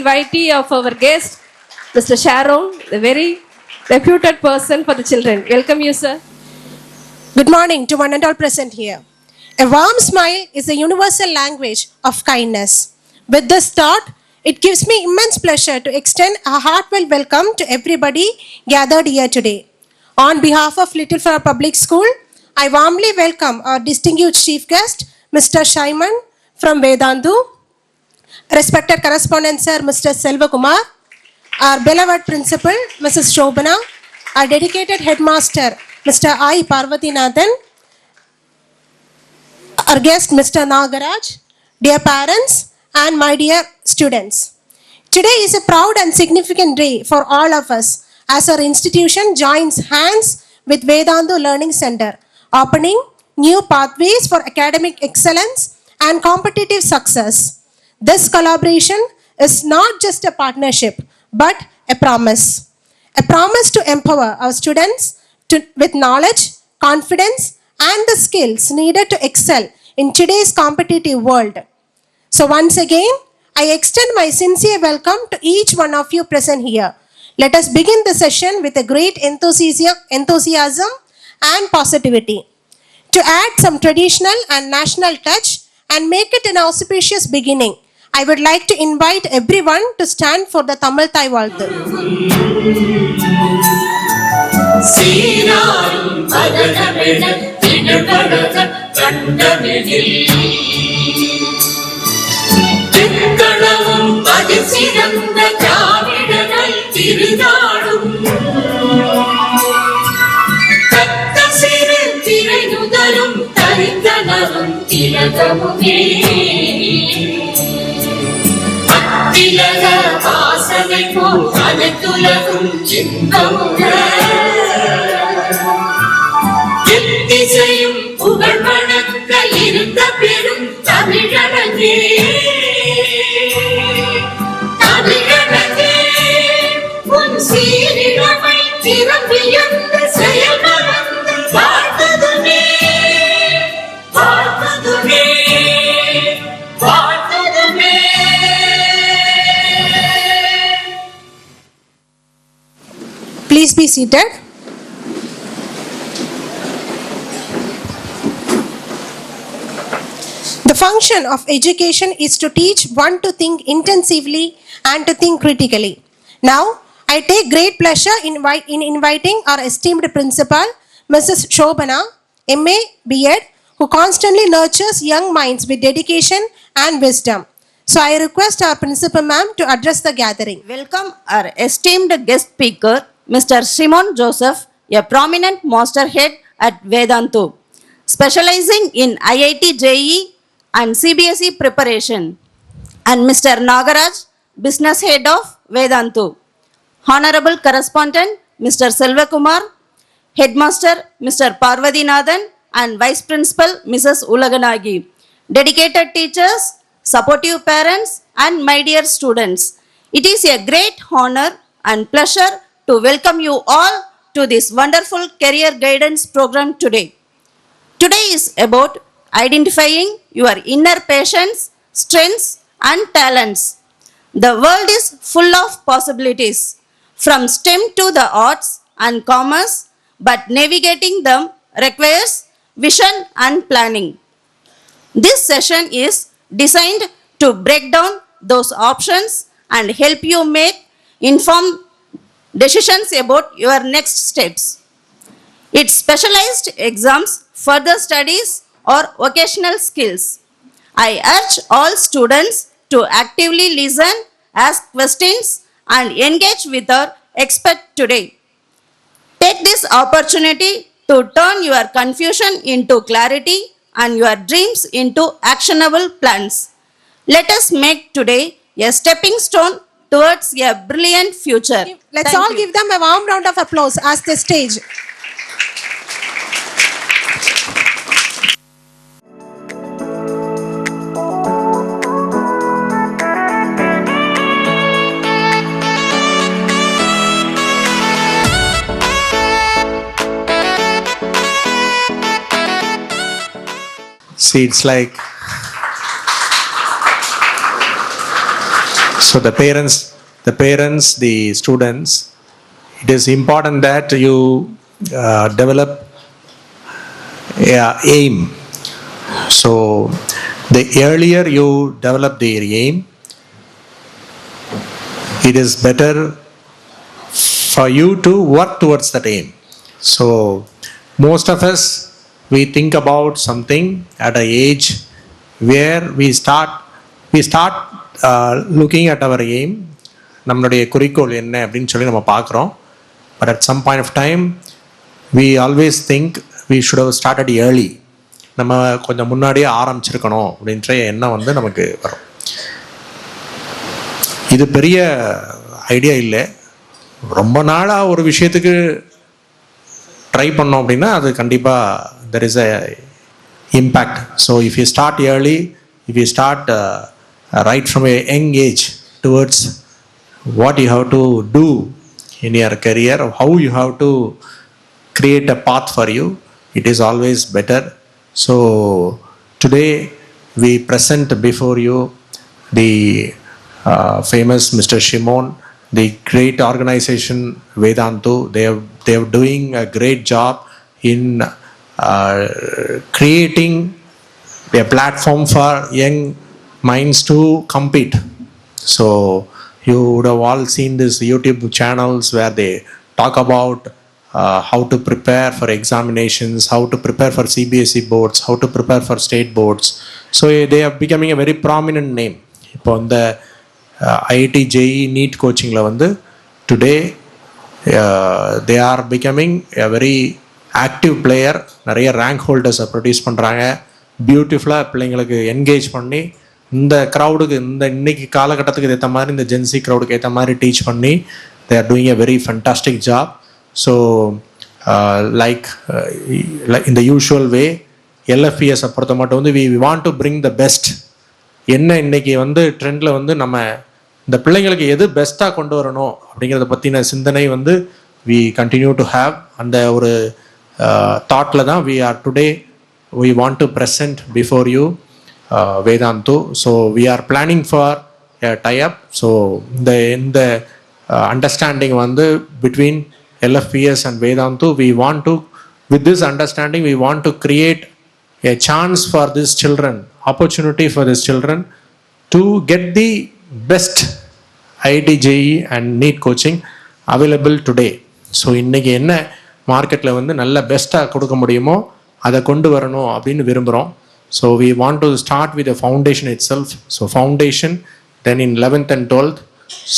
invitee of our guest, Mr. Sharon, the very reputed person for the children. Welcome you, sir. Good morning to one and all present here. A warm smile is a universal language of kindness. With this thought, it gives me immense pleasure to extend a heartfelt welcome to everybody gathered here today. On behalf of Little Flower Public School, I warmly welcome our distinguished chief guest, Mr. Shaiman from Vedantu, respected correspondent sir, Mr. Selva Kumar, our beloved principal, Mrs. Shobana, our dedicated headmaster, Mr. I. Parvati Nathan, our guest, Mr. Nagaraj, dear parents, and my dear students. Today is a proud and significant day for all of us as our institution joins hands with Vedantu Learning Center, opening new pathways for academic excellence and competitive success. This collaboration is not just a partnership, but a promise. A promise to empower our students with knowledge, confidence, and the skills needed to excel in today's competitive world. So once again, I extend my sincere welcome to each one of you present here. Let us begin the session with a great enthusiasm and positivity. To add some traditional and national touch and make it an auspicious beginning, I would like to invite everyone to stand for the Tamil Thai Valthu. Please be seated. The function of education is to teach one to think intensively and to think critically. Now, I take great pleasure in inviting our esteemed principal, Mrs. Shobana, MA, B.Ed, who constantly nurtures young minds with dedication and wisdom. So I request our principal ma'am to address the gathering. Welcome our esteemed guest speaker, Mr. Simon Joseph, a prominent masterhead at Vedantu, specializing in IIT JEE and CBSE preparation, and Mr. Nagaraj, business head of Vedantu. Honorable correspondent, Mr. Selva Kumar, headmaster, Mr. Parvati Nathan, and vice principal, Mrs. Ulaganagi. Dedicated teachers, supportive parents, and my dear students. It is a great honor and pleasure to welcome you all to this wonderful career guidance program today. Today is about identifying your inner passions, strengths, and talents. The world is full of possibilities, from STEM to the arts and commerce, but navigating them requires vision and planning. This session is designed to break down those options and help you make informed decisions about your next steps. It's specialized exams, further studies, or vocational skills. I urge all students to actively listen, ask questions, and engage with our expert today. Take this opportunity to turn your confusion into clarity and your dreams into actionable plans. Let us make today a stepping stone towards a brilliant future. Let's all give them a warm round of applause as they stage. See, it's like, so So the parents, the students, it is important that you develop aim. So the earlier you develop the aim, it is better for you to work towards that aim. So most of us, we think about something at an age where we start looking at our aim, நம்மளுடைய குறிக்கோள் என்ன அப்படின்னு சொல்லி நம்ம பார்க்குறோம். But at some point of time, we always think we should have started early. நம்ம கொஞ்சம் முன்னாடியே ஆரம்பிச்சிருக்கணும் அப்படின்ற எண்ணம் வந்து நமக்கு வரும். இது பெரிய ஐடியா இல்லை. ரொம்ப நாளாக ஒரு விஷயத்துக்கு ட்ரை பண்ணோம் அப்படின்னா அது கண்டிப்பாக there is a impact. So if you start early, if you start right from a young age towards what you have to do in your career, how you have to create a path for you, it is always better. So today we present before you the famous Mr. Shimon, the great organization Vedantu. They are doing a great job in creating a platform for young minds to compete. So you would have all seen these YouTube channels where they talk about how to prepare for examinations, how to prepare for CBSE boards, how to prepare for state boards. So they are becoming a very prominent name. இப்போ இந்த IIT JEE NEET கோச்சிங்கில் வந்து today they are becoming a very active player. நிறைய rank ஹோல்டர்ஸை produce பண்ணுறாங்க. பியூட்டிஃபுல்லாக பிள்ளைங்களுக்கு engage பண்ணி இந்த க்ரௌடுக்கு இந்த இன்னைக்கு காலகட்டத்துக்கு ஏற்ற மாதிரி இந்த ஜென்சி க்ரௌடுக்கு ஏற்ற மாதிரி டீச் பண்ணி they are doing a very fantastic job. So like in the usual way, LFPS பொறுத்த மட்டும் வந்து we want to bring the best. என்ன இன்னைக்கு வந்து ட்ரெண்டில் வந்து நம்ம இந்த பிள்ளைங்களுக்கு எது பெஸ்ட்டாக கொண்டு வரணும் அப்படிங்கிறத பற்றின சிந்தனை வந்து we continue to have. அந்த ஒரு தாட்டில் தான் we are today, we want to present before you Vedantu. So we are planning for a tie-up. So இந்த understanding வந்து between LFPS and Vedantu, we want to, with this understanding, we want to create a chance for these children, opportunity for these children to get the best IIT JEE and NEET coaching available today. So இன்னைக்கு என்ன மார்க்கெட்டில் வந்து நல்ல பெஸ்ட்டாக கொடுக்க முடியுமோ அதை கொண்டு வரணும் அப்படின்னு விரும்புகிறோம். So we want to start with the foundation itself. So foundation, then in 11th and 12th.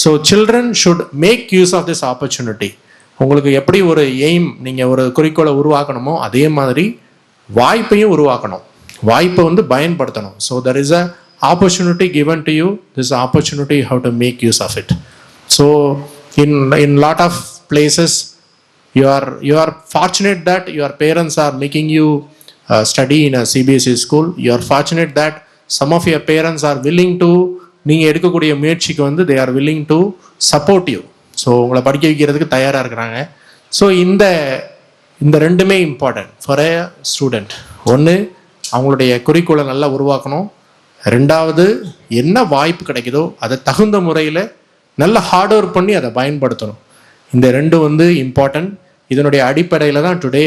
So children should make use of this opportunity. உங்களுக்கு எப்படி ஒரு எய்ம், நீங்கள் ஒரு குறிக்கோளை உருவாக்கணுமோ அதே மாதிரி வாய்ப்பையும் உருவாக்கணும். வாய்ப்பை வந்து பயன்படுத்தணும். So there is a opportunity given to you. This opportunity you have to make use of it. So in lot of places you are fortunate that your parents are making you study in a CBSE school. You are fortunate that some of your parents are willing to, நீங்கள் எடுக்கக்கூடிய முயற்சிக்கு வந்து they are willing to support you. So உங்களை படிக்க வைக்கிறதுக்கு தயாராக இருக்கிறாங்க. So இந்த ரெண்டுமே இம்பார்ட்டன்ட் ஃபார் எ ஸ்டூடெண்ட். ஒன்று, அவங்களுடைய குறிக்கோளை நல்லா உருவாக்கணும். ரெண்டாவது, என்ன வாய்ப்பு கிடைக்குதோ அதை தகுந்த முறையில் நல்ல ஹார்ட் ஒர்க் பண்ணி அதை பயன்படுத்தணும். இந்த ரெண்டு வந்து இம்பார்ட்டன்ட். இதனுடைய அடிப்படையில் தான் today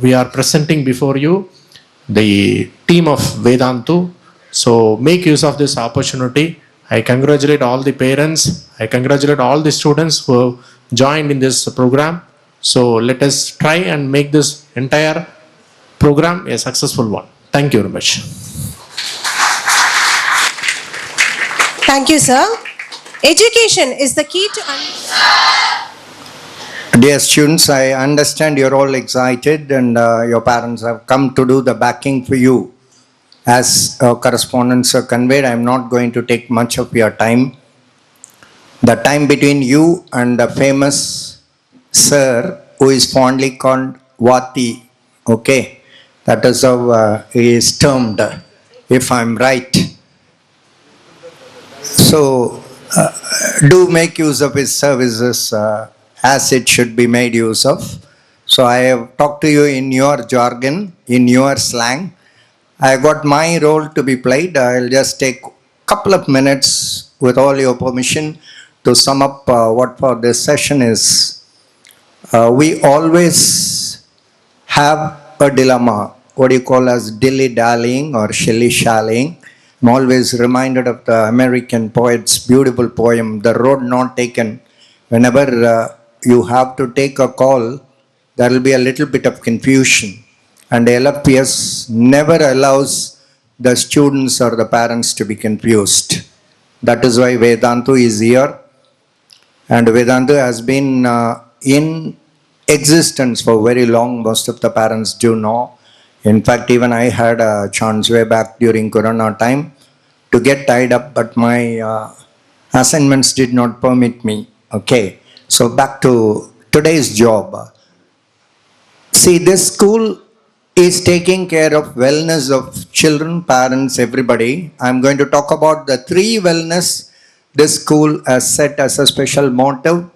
we are presenting before you the team of Vedantu. So make use of this opportunity. I congratulate all the parents. I congratulate all the students who have joined in this program. So let us try and make this entire program a successful one. Thank you very much. Thank you, sir. Education is the key to Dear students, I understand you're all excited and your parents have come to do the backing for you. As correspondence conveyed, I am not going to take much of your time. The time between you and the famous sir who is fondly called Vati, okay, that is how he is termed, if I am right. So do make use of his services as it should be made use of. So I have talked to you in your jargon, in your slang. I got my role to be played. I'll just take a couple of minutes with all your permission, to sum up what for this session is, we always have a dilemma, what you call as dilly-dallying or shilly-shallying. I'm always reminded of the American poet's beautiful poem, The Road Not Taken. Whenever you have to take a call, there will be a little bit of confusion. And LFPS never allows the students or the parents to be confused. That is why Vedantu is here. And Vedantu has been in existence for very long. Most of the parents do know. In fact, even I had a chance way back during Corona time to get tied up, but my assignments did not permit me. Okay, so back to today's job. See, this school is taking care of wellness of children, parents, everybody. I'm going to talk about the 3 wellness this school has set as a special motive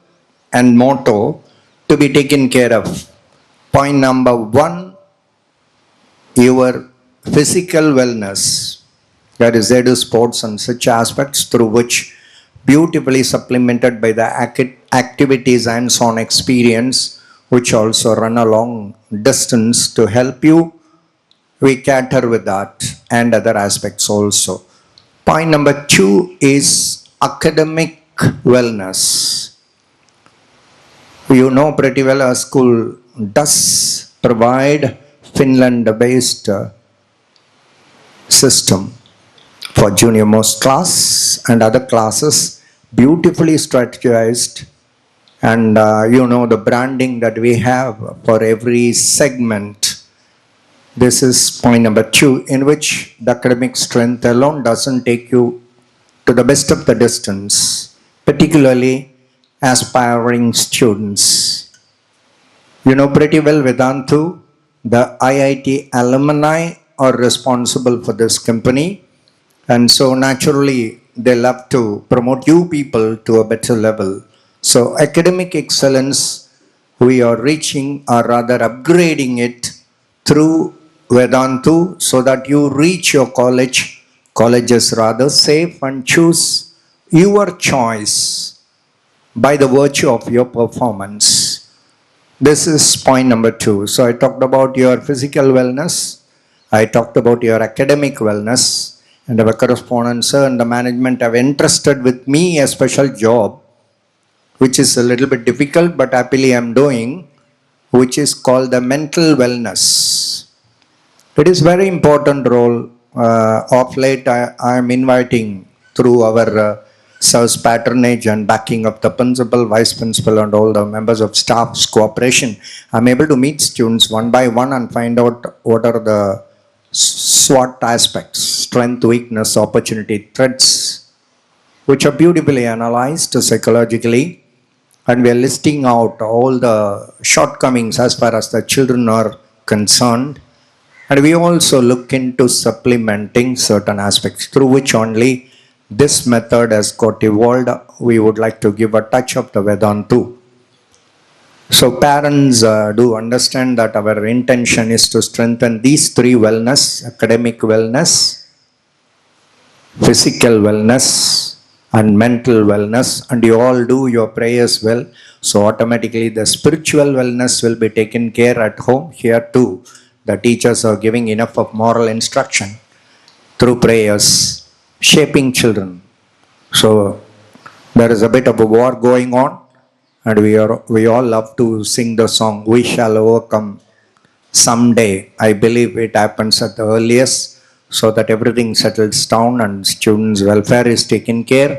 and motto to be taken care of. Point number 1, your physical wellness. That is, they do sports and such aspects through which, beautifully supplemented by the activities and on experience, which also run a long distance to help you. We cater with that and other aspects also. Point number 2 is academic wellness. You know pretty well our school does provide Finland-based system for junior most class and other classes, beautifully strategized. And you know the branding that we have for every segment. This is point number 2, in which the academic strength alone doesn't take you to the best of the distance, particularly aspiring students. You know pretty well, Vedantu, the IIT alumni are responsible for this company, and so naturally they love to promote you people to a better level. So academic excellence, we are reaching or rather upgrading it through Vedantu so that you reach your colleges rather safe, and choose your choice by the virtue of your performance. This is point number 2. So I talked about your physical wellness, I talked about your academic wellness, and our correspondent sir and the management have entrusted with me a special job, which is a little bit difficult, but happily I am doing, which is called the mental wellness. It is very important role. Of late, I am inviting through our sir's patronage and backing of the principal, vice principal, and all the members of staff's cooperation. I am able to meet students one by one and find out what are the SWOT aspects, strength, weakness, opportunity, threats, which are beautifully analyzed psychologically. And we are listing out all the shortcomings as far as the children are concerned. And we also look into supplementing certain aspects through which only this method has got evolved. We would like to give a touch of the Vedantu. So parents do understand that our intention is to strengthen these 3 wellness: academic wellness, physical wellness, and mental wellness. And you all do your prayers well. So automatically the spiritual wellness will be taken care at home. Here too, the teachers are giving enough of moral instruction through prayers, shaping children. So there is a bit of a war going on, and we all love to sing the song, "We shall overcome someday." I believe it happens at the earliest, so that everything settles down and students' welfare is taken care.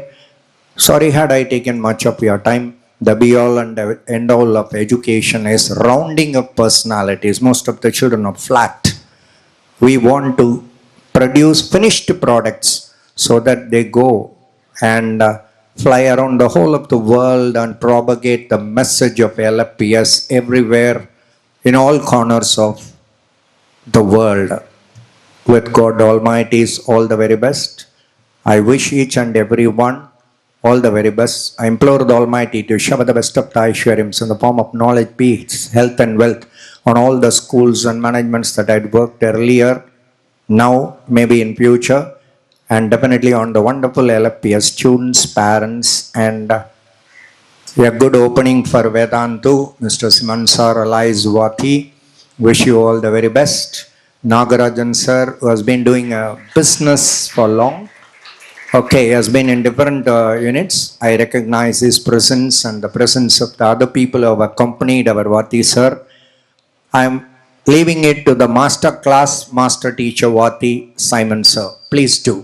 Sorry had I taken much of your time. The be-all and end-all of education is rounding up personalities. Most of the children are flat. We want to produce finished products so that they go and fly around the whole of the world and propagate the message of LFPS everywhere, in all corners of the world. With God Almighty's all the very best. I wish each and every one all the very best. I implore the Almighty to shower the best of the Aishwaryams in the form of knowledge, peace, health and wealth on all the schools and managements that I had worked earlier, now, maybe in future, and definitely on the wonderful LFPS students, parents, and a good opening for Vedantu. Mr. Siman sir, Alice Vati, wish you all the very best. Nagarajan sir, who has been doing a business for long. Okay, he has been in different units. I recognize his presence and the presence of the other people who have accompanied our Vati sir. I am leaving it to the master class, master teacher Vati Simon sir. Please do.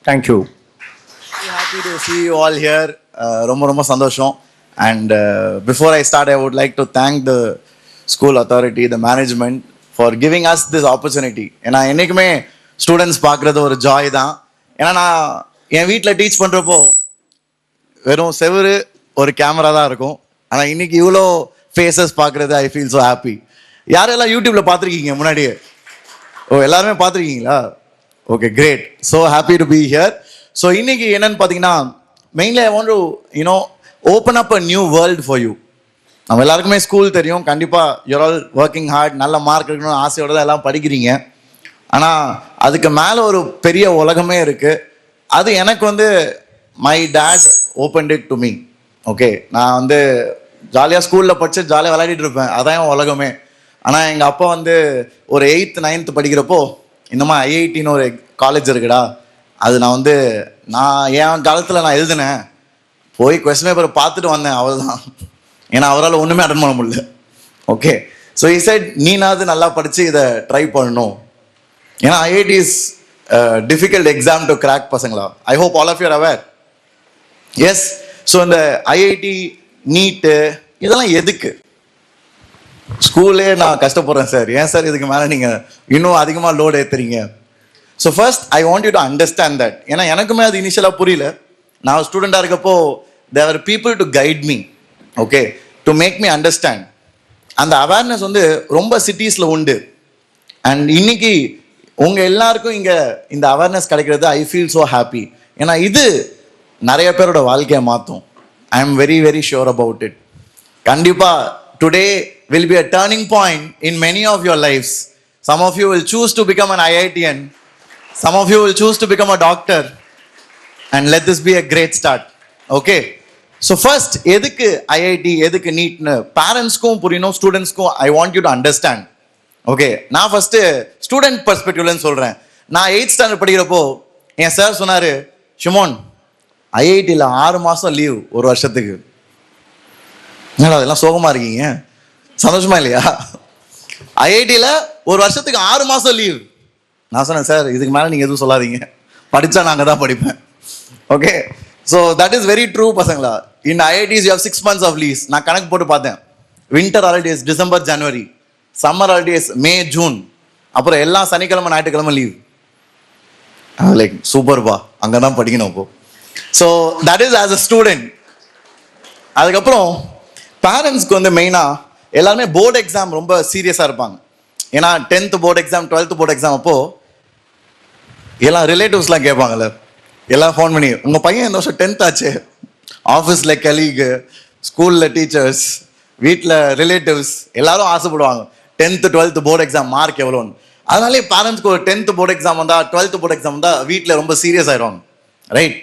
Thank you. Happy to see you all here. ரொம்ப சந்தோஷம். And before I start, I would like to thank the school authority, the management for giving us this opportunity. ஏன்னா என்னைக்குமே students பார்க்குறது ஒரு Joy தான். ஏன்னா நான் என் வீட்டில் டீச் பண்ணுறப்போ வெறும் செவரு ஒரு கேமரா தான் இருக்கும். ஆனால் இன்னைக்கு இவ்வளோ ஃபேஸஸ் பார்க்குறது ஐ ஃபீல் ஸோ ஹாப்பி. யாரெல்லாம் யூடியூப்ல பார்த்துருக்கீங்க முன்னாடியே? ஓ, எல்லாருமே பார்த்துருக்கீங்களா? Okay, great. So happy to be here. So இன்னைக்கு என்னன்னு பார்த்தீங்கன்னா, mainly I want to open up a new world for you. நம்ம எல்லாருக்குமே ஸ்கூல் தெரியும், கண்டிப்பாக யூர் ஆல் ஒர்க்கிங் ஹார்ட், நல்ல மார்க் எடுக்கணும்னு ஆசையோட தான் எல்லாம் படிக்கிறீங்க. ஆனால் அதுக்கு மேலே ஒரு பெரிய உலகமே இருக்குது. அது எனக்கு my dad opened it to me. Okay, நான் ஜாலியாக ஸ்கூலில் படித்து ஜாலியாக விளையாடிட்டு இருப்பேன், அதான் என் உலகமே. ஆனால் எங்கள் அப்பா ஒரு 8th 9th படிக்கிறப்போ, இன்னமா ஐஐடின்னு ஒரு காலேஜ் இருக்குடா, அது நான் என் காலத்தில் நான் எழுதினேன், போய் கொஸ்டின் பேப்பரை பார்த்துட்டு வந்தேன், அவ்வளோதான். ஏன்னா அவரால் ஒன்றுமே அட்டன் பண்ண முடியல. ஓகே, ஸோ இ சைட் நீனாவது நல்லா படித்து இதை ட்ரை பண்ணணும். ஏன்னா IIT is difficult exam to crack பசங்களா. I hope all of your aware. Yes, so இந்த ஐஐடி நீட்டு இதெல்லாம் எதுக்கு? ஸ்கூலே நான் கஷ்டப்படுறேன் சார், ஏன் சார் இதுக்கு மேலே நீங்கள் இன்னும் அதிகமாக லோடு ஏற்றுறீங்க? So first I want you to understand that. ஏன்னா எனக்குமே அது இனிஷியலாக புரியல. நான் ஸ்டூடெண்டாக இருக்கப்போ there are people to guide me, okay, to make me understand. அந்த அவேர்னஸ் ரொம்ப சிட்டிஸில் உண்டு. அண்ட் இன்னைக்கு உங்கள் எல்லாருக்கும் இங்கே இந்த அவேர்னஸ் கிடைக்கிறது ஐ ஃபீல் ஸோ ஹாப்பி. ஏன்னா இது நிறைய பேரோட வாழ்க்கையை மாற்றும். I am very very sure about it. கண்டிப்பாக today will be a turning point in many of your lives. Some of you will choose to become an IITian. Some of you will choose to become a doctor. And let this be a great start. Okay. So first, edukku IIT, edukku NEET nu parents ku puriyum, students ku I want you to understand. Okay. Na first student perspective la solren. Na 8th standard படிக்கிறப்போ என் sir சொன்னாரு, Shimon IIT ல 6 மாசம் leave ஒரு வருஷத்துக்கு. என்னடா அதெல்லாம் சோகமா இருக்கீங்க? சந்தோஷமா இல்லையா? ஐஐடியில் ஒரு வருஷத்துக்கு 6 மாதம் லீவ். நான் சொன்னேன், சார் இதுக்கு மேலே நீங்கள் எதுவும் சொல்லாதீங்க, படித்தா நாங்கள் தான் படிப்பேன். Okay, so that is very true பசங்களா. In IITs you have 6 months of leaves. நான் கணக்கு போட்டு பார்த்தேன். வின்டர் ஹாலிடேஸ் டிசம்பர் ஜனவரி, சம்மர் ஹாலிடேஸ் மே ஜூன், அப்புறம் எல்லா சனிக்கிழமை ஞாயிற்றுக்கிழமை லீவ். லைக் சூப்பர்பா, அங்கே தான் படிக்கணும் இப்போ. So that is as a student. அதுக்கப்புறம் பேரண்ட்ஸ்க்கு மெயினாக எல்லாருமே போர்டு எக்ஸாம் ரொம்ப சீரியஸாக இருப்பாங்க. ஏன்னா 10th board exam 12th board exam அப்போ எல்லாம் ரிலேட்டிவ்ஸ்லாம் கேட்பாங்கல்ல, எல்லாம் ஃபோன் பண்ணி, உங்கள் பையன் இந்த வருஷம் 10th ஆச்சு, ஆஃபீஸில் கலீகு, ஸ்கூலில் டீச்சர்ஸ், வீட்டில் ரிலேட்டிவ்ஸ் எல்லாரும் ஆசைப்படுவாங்க 10th 12th board exam mark எவ்வளோன்னு. அதனாலே பேரண்ட்ஸ்க்கு ஒரு 10th போர்டு எக்ஸாம் வந்தால் 12th போர்டு எக்ஸாம் வந்தால் வீட்டில் ரொம்ப சீரியஸ் ஆயிடுவாங்க, ரைட்?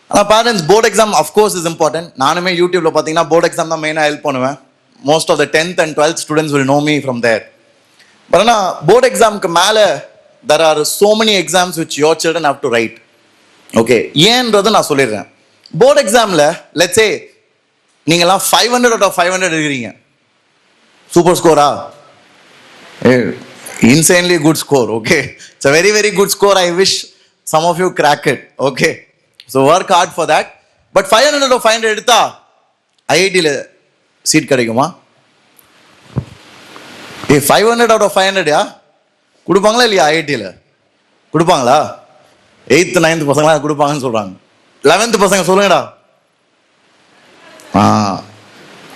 ஆனால் parents board exam of course is important. நானுமே யூடியூப்ல பார்த்தீங்கன்னா போர்டு எக்ஸாம் தான் மெயினாக ஹெல்ப் பண்ணுவேன். Most of the 10th and 12th students will know me from there. But na board exam ku mele there are so many exams which your children have to write. Okay, ஏன்றது நான் சொல்லிடுறேன். Board எக்ஸாமில் let's say நீங்கள்லாம் 500 out of 500 இருக்கிறீங்க, super ஸ்கோரா? Insanely good score. Okay, it's a very very good score. I wish some of you crack it. Okay, so work hard for that. But 500 out of 500 எடுத்தா ஐஐடியில் seat கிடைக்குமா? 500 out of 500 கொடுப்பாங்களா இல்லையா? ஐஐடியில் கொடுப்பாங்களா? 8th 9th பசங்களாம் கொடுப்பாங்கன்னு சொல்கிறாங்க. 11th பசங்க சொல்லுங்கடா.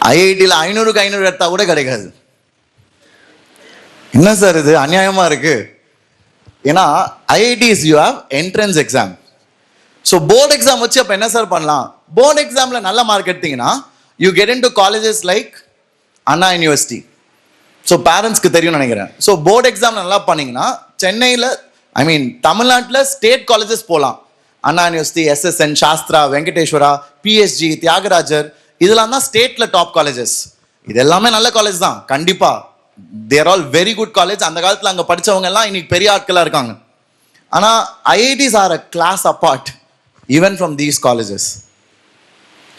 ஐஐடியில் 500க்கு 500 எடுத்தா கூட கிடைக்காது. என்ன சார் இது அநியாயமாக இருக்கு? ஏன்னா IITs you have entrance exam. So board exam வச்சு அப்போ என்ன சார் பண்ணலாம்? போர்டு எக்ஸாமில் நல்ல மார்க் எடுத்தீங்கன்னா you get into colleges like Anna University. So பேரண்ட்ஸ்க்கு தெரியும் நினைக்கிறேன். ஸோ போர்டு எக்ஸாம் நல்லா பண்ணீங்கன்னா சென்னையில் ஐ மீன் தமிழ்நாட்டில் ஸ்டேட் காலேஜஸ் போகலாம். Anna University, SSN, Sastra, Venkateswara, PSG, Thiagarajar, இதெல்லாம் தான் ஸ்டேட்ல டாப் காலேஜஸ். இது எல்லாமே நல்ல காலேஜ் தான் கண்டிப்பா. தேர் ஆல் வெரி குட் காலேஜ். அந்த காலத்தில் அங்கே படித்தவங்க எல்லாம் இன்னைக்கு பெரிய ஆட்களாக இருக்காங்க. ஆனால் IITs are a class apart even from these colleges.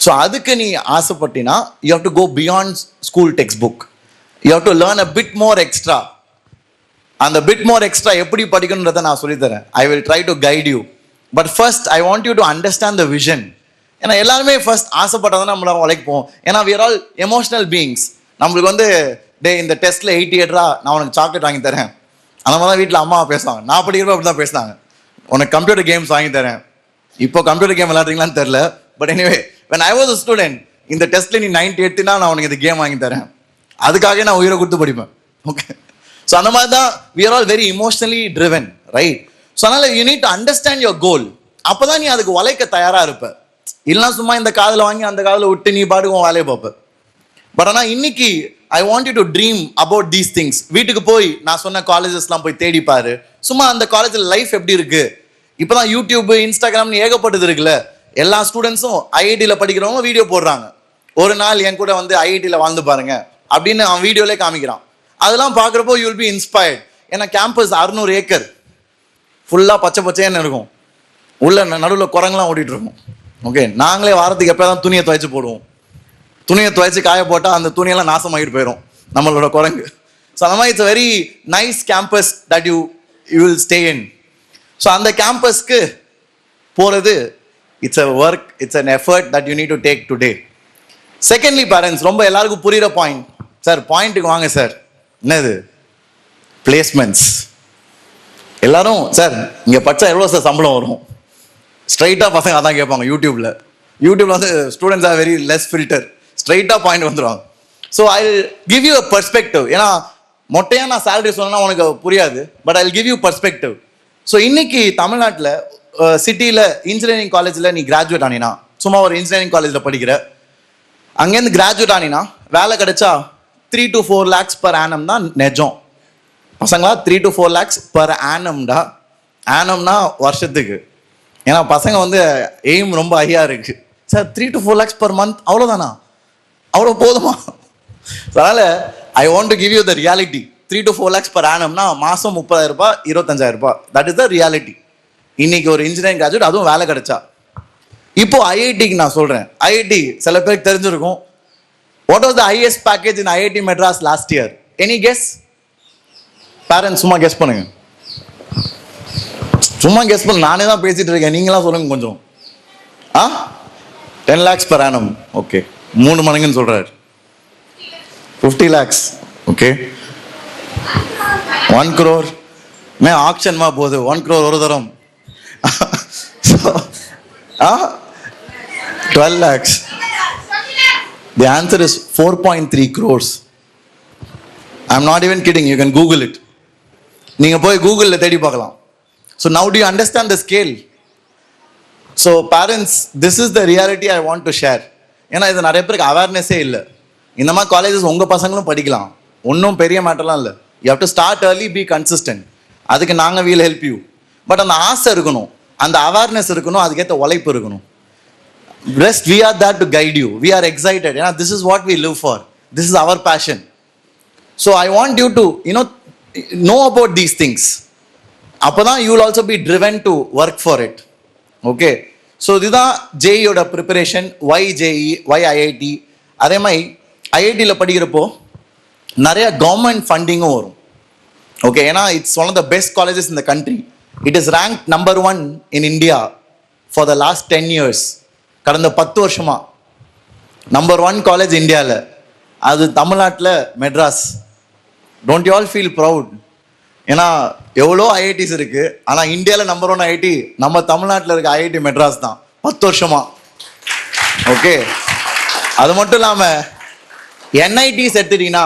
So அதுக்கு நீ ஆசைப்பட்டினா you have to go beyond school text book. You have to learn a bit more extra. அந்த பிட் மோர் எக்ஸ்ட்ரா எப்படி படிக்கணுன்றதை நான் சொல்லித்தரேன். I will try to guide you. But first I want you to understand the vision. ஏன்னா எல்லாருமே first ஆசைப்பட்டதான் நம்மளால உழைப்போம். ஏன்னா we are all emotional beings. நம்மளுக்கு வந்து டே இந்த டெஸ்ட்ல 88 நான் உனக்கு சாக்லேட் வாங்கி தரேன். அந்த மாதிரி தான் வீட்டில் அம்மா பேசுவாங்க. நான் படிக்கிறப்ப அப்படி தான் பேசினாங்க. உனக்கு கம்ப்யூட்டர் கேம்ஸ் வாங்கி தரேன். இப்போ கம்ப்யூட்டர் கேம் விளையாடுறீங்களான்னு தெரியல. But anyway when I was a student, இந்த டெஸ்ட்ல நீ 90 எடுத்தினா நான் உனக்கு இந்த கேம் வாங்கி தரேன். அதுக்காக நான் உயிரை கொடுத்து படிப்பேன். ஓகே. ஸோ அந்த மாதிரி தான் we are all very emotionally driven, right? So அதனால you need to understand your goal. அப்போதான் நீ அதுக்கு உழைக்க தயாராக இருப்ப. இல்லைனா சும்மா இந்த காதில் வாங்கி அந்த காதில் விட்டு நீ பாட்டுக்கு உன் வேலையை பார்ப்ப. பட் ஆனால் இன்னைக்கு ஐ want you to dream about these things. வீட்டுக்கு போய் நான் சொன்ன காலேஜஸ்லாம் போய் தேடிப்பாரு. சும்மா அந்த காலேஜில் லைஃப் எப்படி இருக்கு. இப்போதான் யூடியூப், இன்ஸ்டாகிராம்னு ஏகப்பட்டது இருக்குல்ல. எல்லா ஸ்டூடெண்ட்ஸும் ஐஐடியில் படிக்கிறவங்க வீடியோ போடுறாங்க. ஒரு நாள் என் கூட வந்து ஐஐடியில் வாழ்ந்து பாருங்க அப்படின்னு அவன் வீடியோலே காமிக்கிறான். அதெல்லாம் பார்க்குறப்போ யூ வில் பி இன்ஸ்பயர்ட். ஏன்னா கேம்பஸ் 600 ஏக்கர் ஃபுல்லாக பச்சை பச்சைன்னு இருக்கும். உள்ள நடுவில் குரங்கெல்லாம் ஓடிட்டு இருக்கும். ஓகே, நாங்களே வாரத்துக்கு எப்போ தான் துணியை துவைச்சு போடுவோம். துணியை துவைச்சு காய போட்டால் அந்த துணியெல்லாம் நாசமாகிட்டு போயிடும் நம்மளோட குரங்கு. ஸோ அந்த மாதிரி it's very nice campus that you will stay in. So அந்த கேம்பஸ்க்கு போகிறது it's a work, it's an effort that you need to take today. Secondly parents, ரொம்ப எல்லாருக்கும் புரிகிற பாயிண்ட். சார் பாயிண்ட்டுக்கு வாங்க சார். என்னது? பிளேஸ்மெண்ட்ஸ். எல்லாரும் சார் இங்கே படித்தா எவ்வளோ சார் சம்பளம் வரும்? ஸ்ட்ரைட்டாக பசங்க அதான் கேட்பாங்க. யூடியூப்ல வந்து students are very less filter. ஸ்ட்ரைட்டாக பாயிண்ட் வந்துடுவாங்க. So I give you a perspective. ஏன்னா மொட்டையாக நான் சேலரி சொன்னா உனக்கு புரியாது. But I give you perspective. So இன்னைக்கு தமிழ்நாட்டில் சிட்டியில் இன்ஜினியரிங் காலேஜில் நீ கிராஜுவேட் ஆனினா, சும்மா ஒரு இன்ஜினியரிங் காலேஜில் படிக்கிற, அங்கேருந்து கிராஜுவேட் ஆனினா வேலை கிடைச்சா 3 to 4 lakhs per annum தான் நெஜம். பசங்களா 3 to 4 lakhs per annumடா. ஆனம்னா வருஷத்துக்கு. ஏன்னா பசங்க வந்து எய்ம் ரொம்ப ஹையாக இருக்கு. Sir 3 to 4 lakhs per month அவ்வளோதானா? அவ்வளோ போதுமா? அதனால் ஐ want to give you the reality. 3 to 4 lakhs per annumனா மாதம் 30,000, 25,000. That is the reality. இன்னைக்கு ஒரு இன்ஜினியரிங் கிராஜுவேட், அதுவும் வேலை கிடைச்சா. இப்போ ஐஐடிக்கு நான் சொல்கிறேன். ஐஐடி சில பேருக்கு தெரிஞ்சிருக்கும். What was the highest package in IIT Madras last year? Any guess? Parents சும்மா கெஸ் பண்ணுங்க. சும்மா கெஸ் பண்ண, நானே தான் பேசிட்டு இருக்கேன். நீங்களாம் சொல்லுங்க கொஞ்சம். 10 lakhs per annum. ஓகே, 3 மடங்குன்னு சொல்றாரு. 50 lakhs. Okay, 1 crore. மே ஆக்ஷன் மா போகுது 1 crore ஒரு தரம். 12 lakhs. The answer is 4.3 crores. I'm not even kidding. You can Google it. நீங்க போய் கூகுளில் தேடி பார்க்கலாம். So now do you understand the scale? So parents, this is the reality I want to share. ஏன்னா இது நிறைய பேருக்கு அவேர்னஸே இல்லை. இந்த மாதிரி காலேஜஸ் உங்கள் பசங்களும் படிக்கலாம். ஒன்றும் பெரிய மேட்டர்லாம் இல்லை. You have to start early, be consistent. அதுக்கு நாங்கள் will help you. பட் அந்த ஆசை இருக்கணும், அந்த அவேர்னஸ் இருக்கணும், அதுக்கேற்ற உழைப்பு இருக்கணும். Rest, we are there to guide you. We are excited. ஏன்னா this is what we live for. This is our passion. So I want you to, know about these things. அப்போதான் you will also be driven to work for it. Okay, so இதுதான் ஜேஇயோட preparation. Why JEE, why IIT. அதே மாதிரி ஐஐடியில் படிக்கிறப்போ நிறைய government ஃபண்டிங்கும் வரும். Okay, ஏன்னா it's one of the best colleges in the country. It is rank number 1 in India for the last 10 years. கடந்த 10 வருஷமா நம்பர் 1 காலேஜ் இந்தியாவில். அது தமிழ்நாட்டில் Madras. Don't you all feel proud? ஏன்னா எவ்வளோ ஐஐடிஸ் இருக்கு, ஆனால் இந்தியாவில் நம்பர் 1 ஐஐடி நம்ம தமிழ்நாட்டில் இருக்க ஐஐடி மெட்ராஸ் தான் 10 வருஷமா. ஓகே, அது மட்டும் இல்லாமல் என்ஐடிஸ் எடுத்துட்டீங்கன்னா,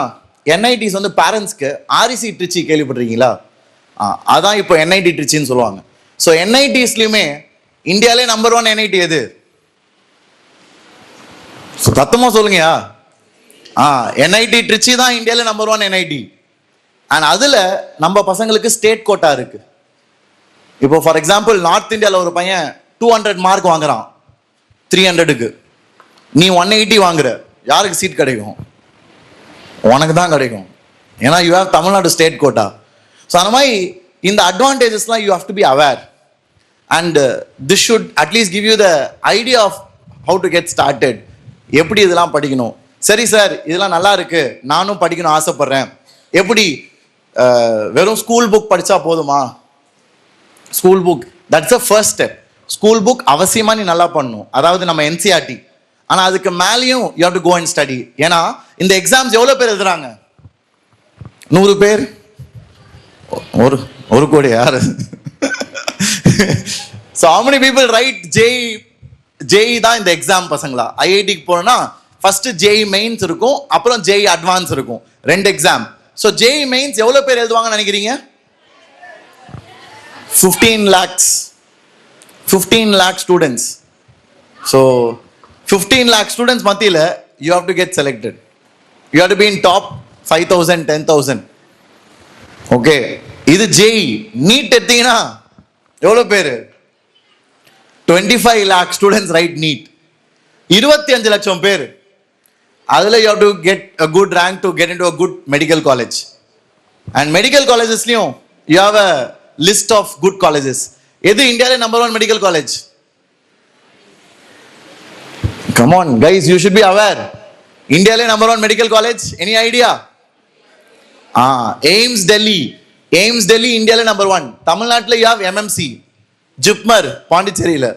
என்ஐடிஸ் வந்து பேரண்ட்ஸ்க்கு ஆர்இசி ட்ரிச்சி கேள்விப்பட்டிருக்கீங்களா? அதான் இப்போ என்ஐடி ட்ரிச்சின்னு சொல்லுவாங்க. ஸோ என்ஐடிஸ்லையுமே இந்தியாவிலே நம்பர் 1 என்ஐடி எது? சத்தமாக சொல்லுங்கயா. என்ஐடி ட்ரிச்சி தான் இந்தியாவிலே நம்பர் 1 என்ஐடி. அண்ட் அதில் நம்ம பசங்களுக்கு ஸ்டேட் கோட்டா இருக்கு. இப்போ ஃபார் எக்ஸாம்பிள் நார்த் இந்தியாவில் ஒரு பையன் 200 மார்க் வாங்குறான் 300க்கு, நீ 180 வாங்குற, யாருக்கு சீட் கிடைக்கும்? உனக்கு தான் கிடைக்கும். ஏன்னா you have Tamil Nadu state quota. So அந்த மாதிரி இந்த அட்வான்டேஜஸ்லாம் you have to be aware. And this should at least give you the idea of how to get started. எப்படி இதெல்லாம் படிக்கணும்? சரி சார், இதெல்லாம் நல்லா இருக்கு, நானும் படிக்கணும் ஆசைப்படுறேன். எப்படி வெறும் ஸ்கூல் புக் படித்தா போதுமா? School book that's a first step. School book அவசியமாக நீ நல்லா பண்ணணும், அதாவது நம்ம என்சிஆர்டி. ஆனால் அதுக்கு மேலேயும் you have to go and study. ஏன்னா இந்த எக்ஸாம்ஸ் எவ்வளோ பேர் எழுதுறாங்க? 100 பேர், ஒரு கோடி யாரு? So how many people write JEE தான் இந்த எக்ஸாம் பசங்களா? ஐஐடிக்கு போனா ஃபர்ஸ்ட் JEE மெயின்ஸ் இருக்கும், அப்புறம் JEE அட்வான்ஸ் இருக்கும், 2 எக்ஸாம். ஸோ JEE மெயின்ஸ் எவ்வளோ பேர் எழுதுவாங்கன்னு நினைக்கிறீங்க? 15 lakh students. So 15 lakh students மத்தியில் you have to get selected. You have to be in top 5,000 10,000. Okay, இது JEE. நீட் எடுத்தீங்கன்னா எவ்வளோ பேர்? 25 lakh ஸ்டூடெண்ட்ஸ் ரைட் நீட். 25 லட்சம் பேர். அதில் you have to get a good rank to get into a good medical college. And medical காலேஜஸ்லையும் you have a list of good colleges. எது இந்தியாவிலே number 1 medical college? Come on guys, you should be aware. இந்தியாவிலே number 1 medical college, any idea? AIIMS Delhi. AIIMS Delhi இந்தியாவிலே number 1. தமிழ்நாட்டில் you have MMC, JIPMER பாண்டிச்சேரியில்.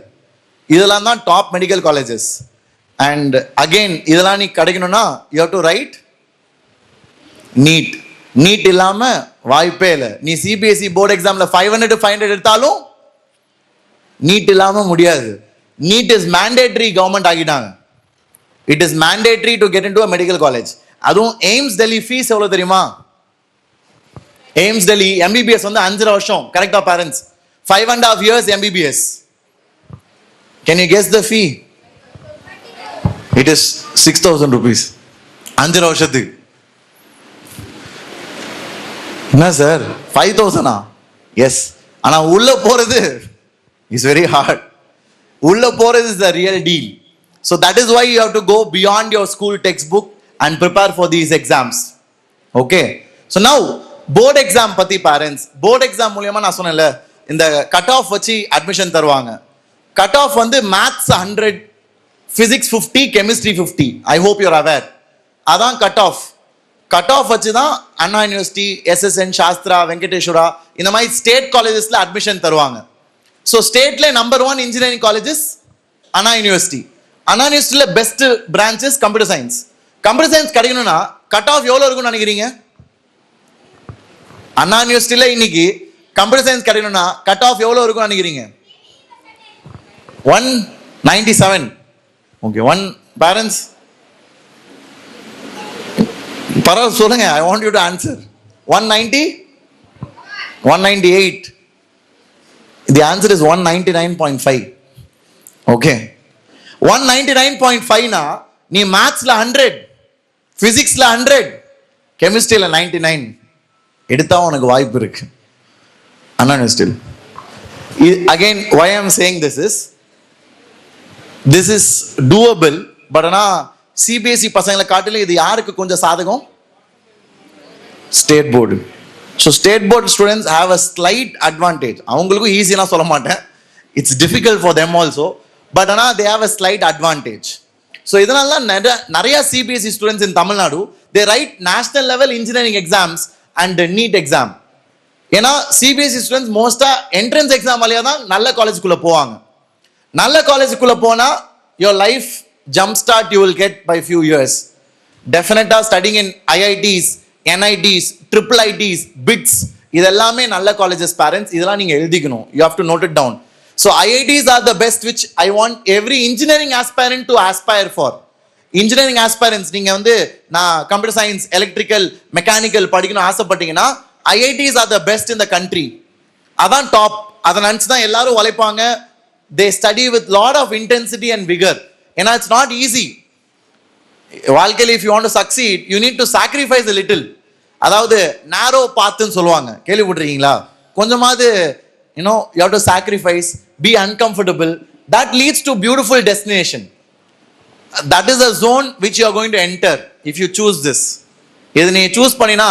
இதெல்லாம் தான் top medical colleges. And again இதெல்லாம் நீ கிடைக்கணும்னா you have to write NEET. NEET இல்லாமல் வாய்ப்பே இல்லை. நீ CBSE போர்டு எக்ஸாமில் 500 to 500 எடுத்தாலும் நீட் இல்லாமல் முடியாது. நீட் இஸ் மேண்டேட்ரி, கவர்மெண்ட் ஆகிட்டாங்க. It is mandatory to get into a medical college. அதுவும் எய்ம்ஸ் டெல்லி ஃபீஸ் எவ்வளோ தெரியுமா? எய்ம்ஸ் டெல்லி MBBS வந்து 5 வருஷம். கரெக்டா parents? 5.5 years MBBS. Can you guess the fee? It is 6,000 rupees. 5 வருஷத்துக்கு. என்ன சார் 5,000? எஸ். ஆனால் உள்ள போறது இஸ் வெரி ஹார்ட். உள்ள போறது is the real deal. So that is why you have to go beyond your school text book and prepare for these exams. Okay, so now board exam பத்தி parents, board exam மூலியமா நான் சொன்னேன்ல, இந்த cut off வச்சு admission தருவாங்க. Cut off வந்து maths 100, physics 50, chemistry 50. I hope you're aware. அதான் cut off. Cut off வச்சு தான் அண்ணா யூனிவர்சிட்டி, SSN, சாஸ்திரா, வெங்கடேஸ்வரா இந்த மாதிரி ஸ்டேட் காலேஜஸ்ல அட்மிஷன் தருவாங்க. ஸோ ஸ்டேட்ல number 1 engineering colleges Anna University. Anna யூனிவர்சிட்டியில best branches computer science. Computer science கிடைக்கணும்னா கட் ஆஃப் எவ்வளோ இருக்கும்னு நினைக்கிறீங்க? அண்ணா யூனிவர்சிட்டியில இன்னைக்கு கம்ப்யூட்டர் சயின்ஸ் கிடைக்கணும்னா கட் ஆஃப் எவ்வளோ இருக்கும்னு நினைக்கிறீங்க? 197. ஓகே, 1 பேரண்ட்ஸ் பரவாயில்ல சொல்லுங்க. I want you to answer. 190, 198. The answer is 199.5. Okay, 199.5னா நீ மேத்ஸ்ல 100, பிசிக்ஸ்ல 100, கெமிஸ்ட்ரியில 99 எடுத்தா உனக்கு வாய்ப்பு இருக்கு அண்ணா யூனிவர்சிட்டியில். Again why I am saying this is doable. But ஆனால் CBSE பசங்களை காட்டிலும் இது யாருக்கு கொஞ்சம் சாதகம்? State board. So state board students have a slight advantage. அவங்களுக்கும் ஈஸியாக சொல்ல மாட்டேன், it's difficult for them also. But ஆனால் they have a slight advantage. So இதனால தான் நிறைய CBSE students in Tamil Nadu they write national level engineering exams and NEET exam. ஏன்னா CBSE students மோஸ்டா என்ட்ரன்ஸ் எக்ஸாம் வழியாக தான் நல்ல காலேஜுக்குள்ள போவாங்க. நல்ல காலேஜுக்குள்ள போனால் your life jumpstart you will get by few years. Definitely studying in IITs, NITs, triple ITs, BITS, இதெல்லாமே நல்ல காலேஜஸ் பேரண்ட்ஸ். இதெல்லாம் நீங்க எழுதிக்கணும். You have to note it down. So IITs are the best which I want every engineering aspirant to aspire for. Engineering aspirants நீங்க வந்து நான் computer science, electrical, mechanical படிக்கணும் ஆசைப்பட்டீங்கன்னா IITs are the best in the country. அதான் top. அதை நினச்சி தான் எல்லாரும் உழைப்பாங்க. They study with lot of intensity and vigor. ஏன்னா it's not easy. வாழ்க்கையில் if you want to succeed, you need to sacrifice a little. அதாவது நேரோ பாத்துன்னு சொல்லுவாங்க, கேள்விப்பட்டிருக்கீங்களா? கொஞ்சமாவது you have to sacrifice, be uncomfortable. That leads to beautiful destination. That is a zone which you are going to enter if you choose this. இதை நீ choose பண்ணினா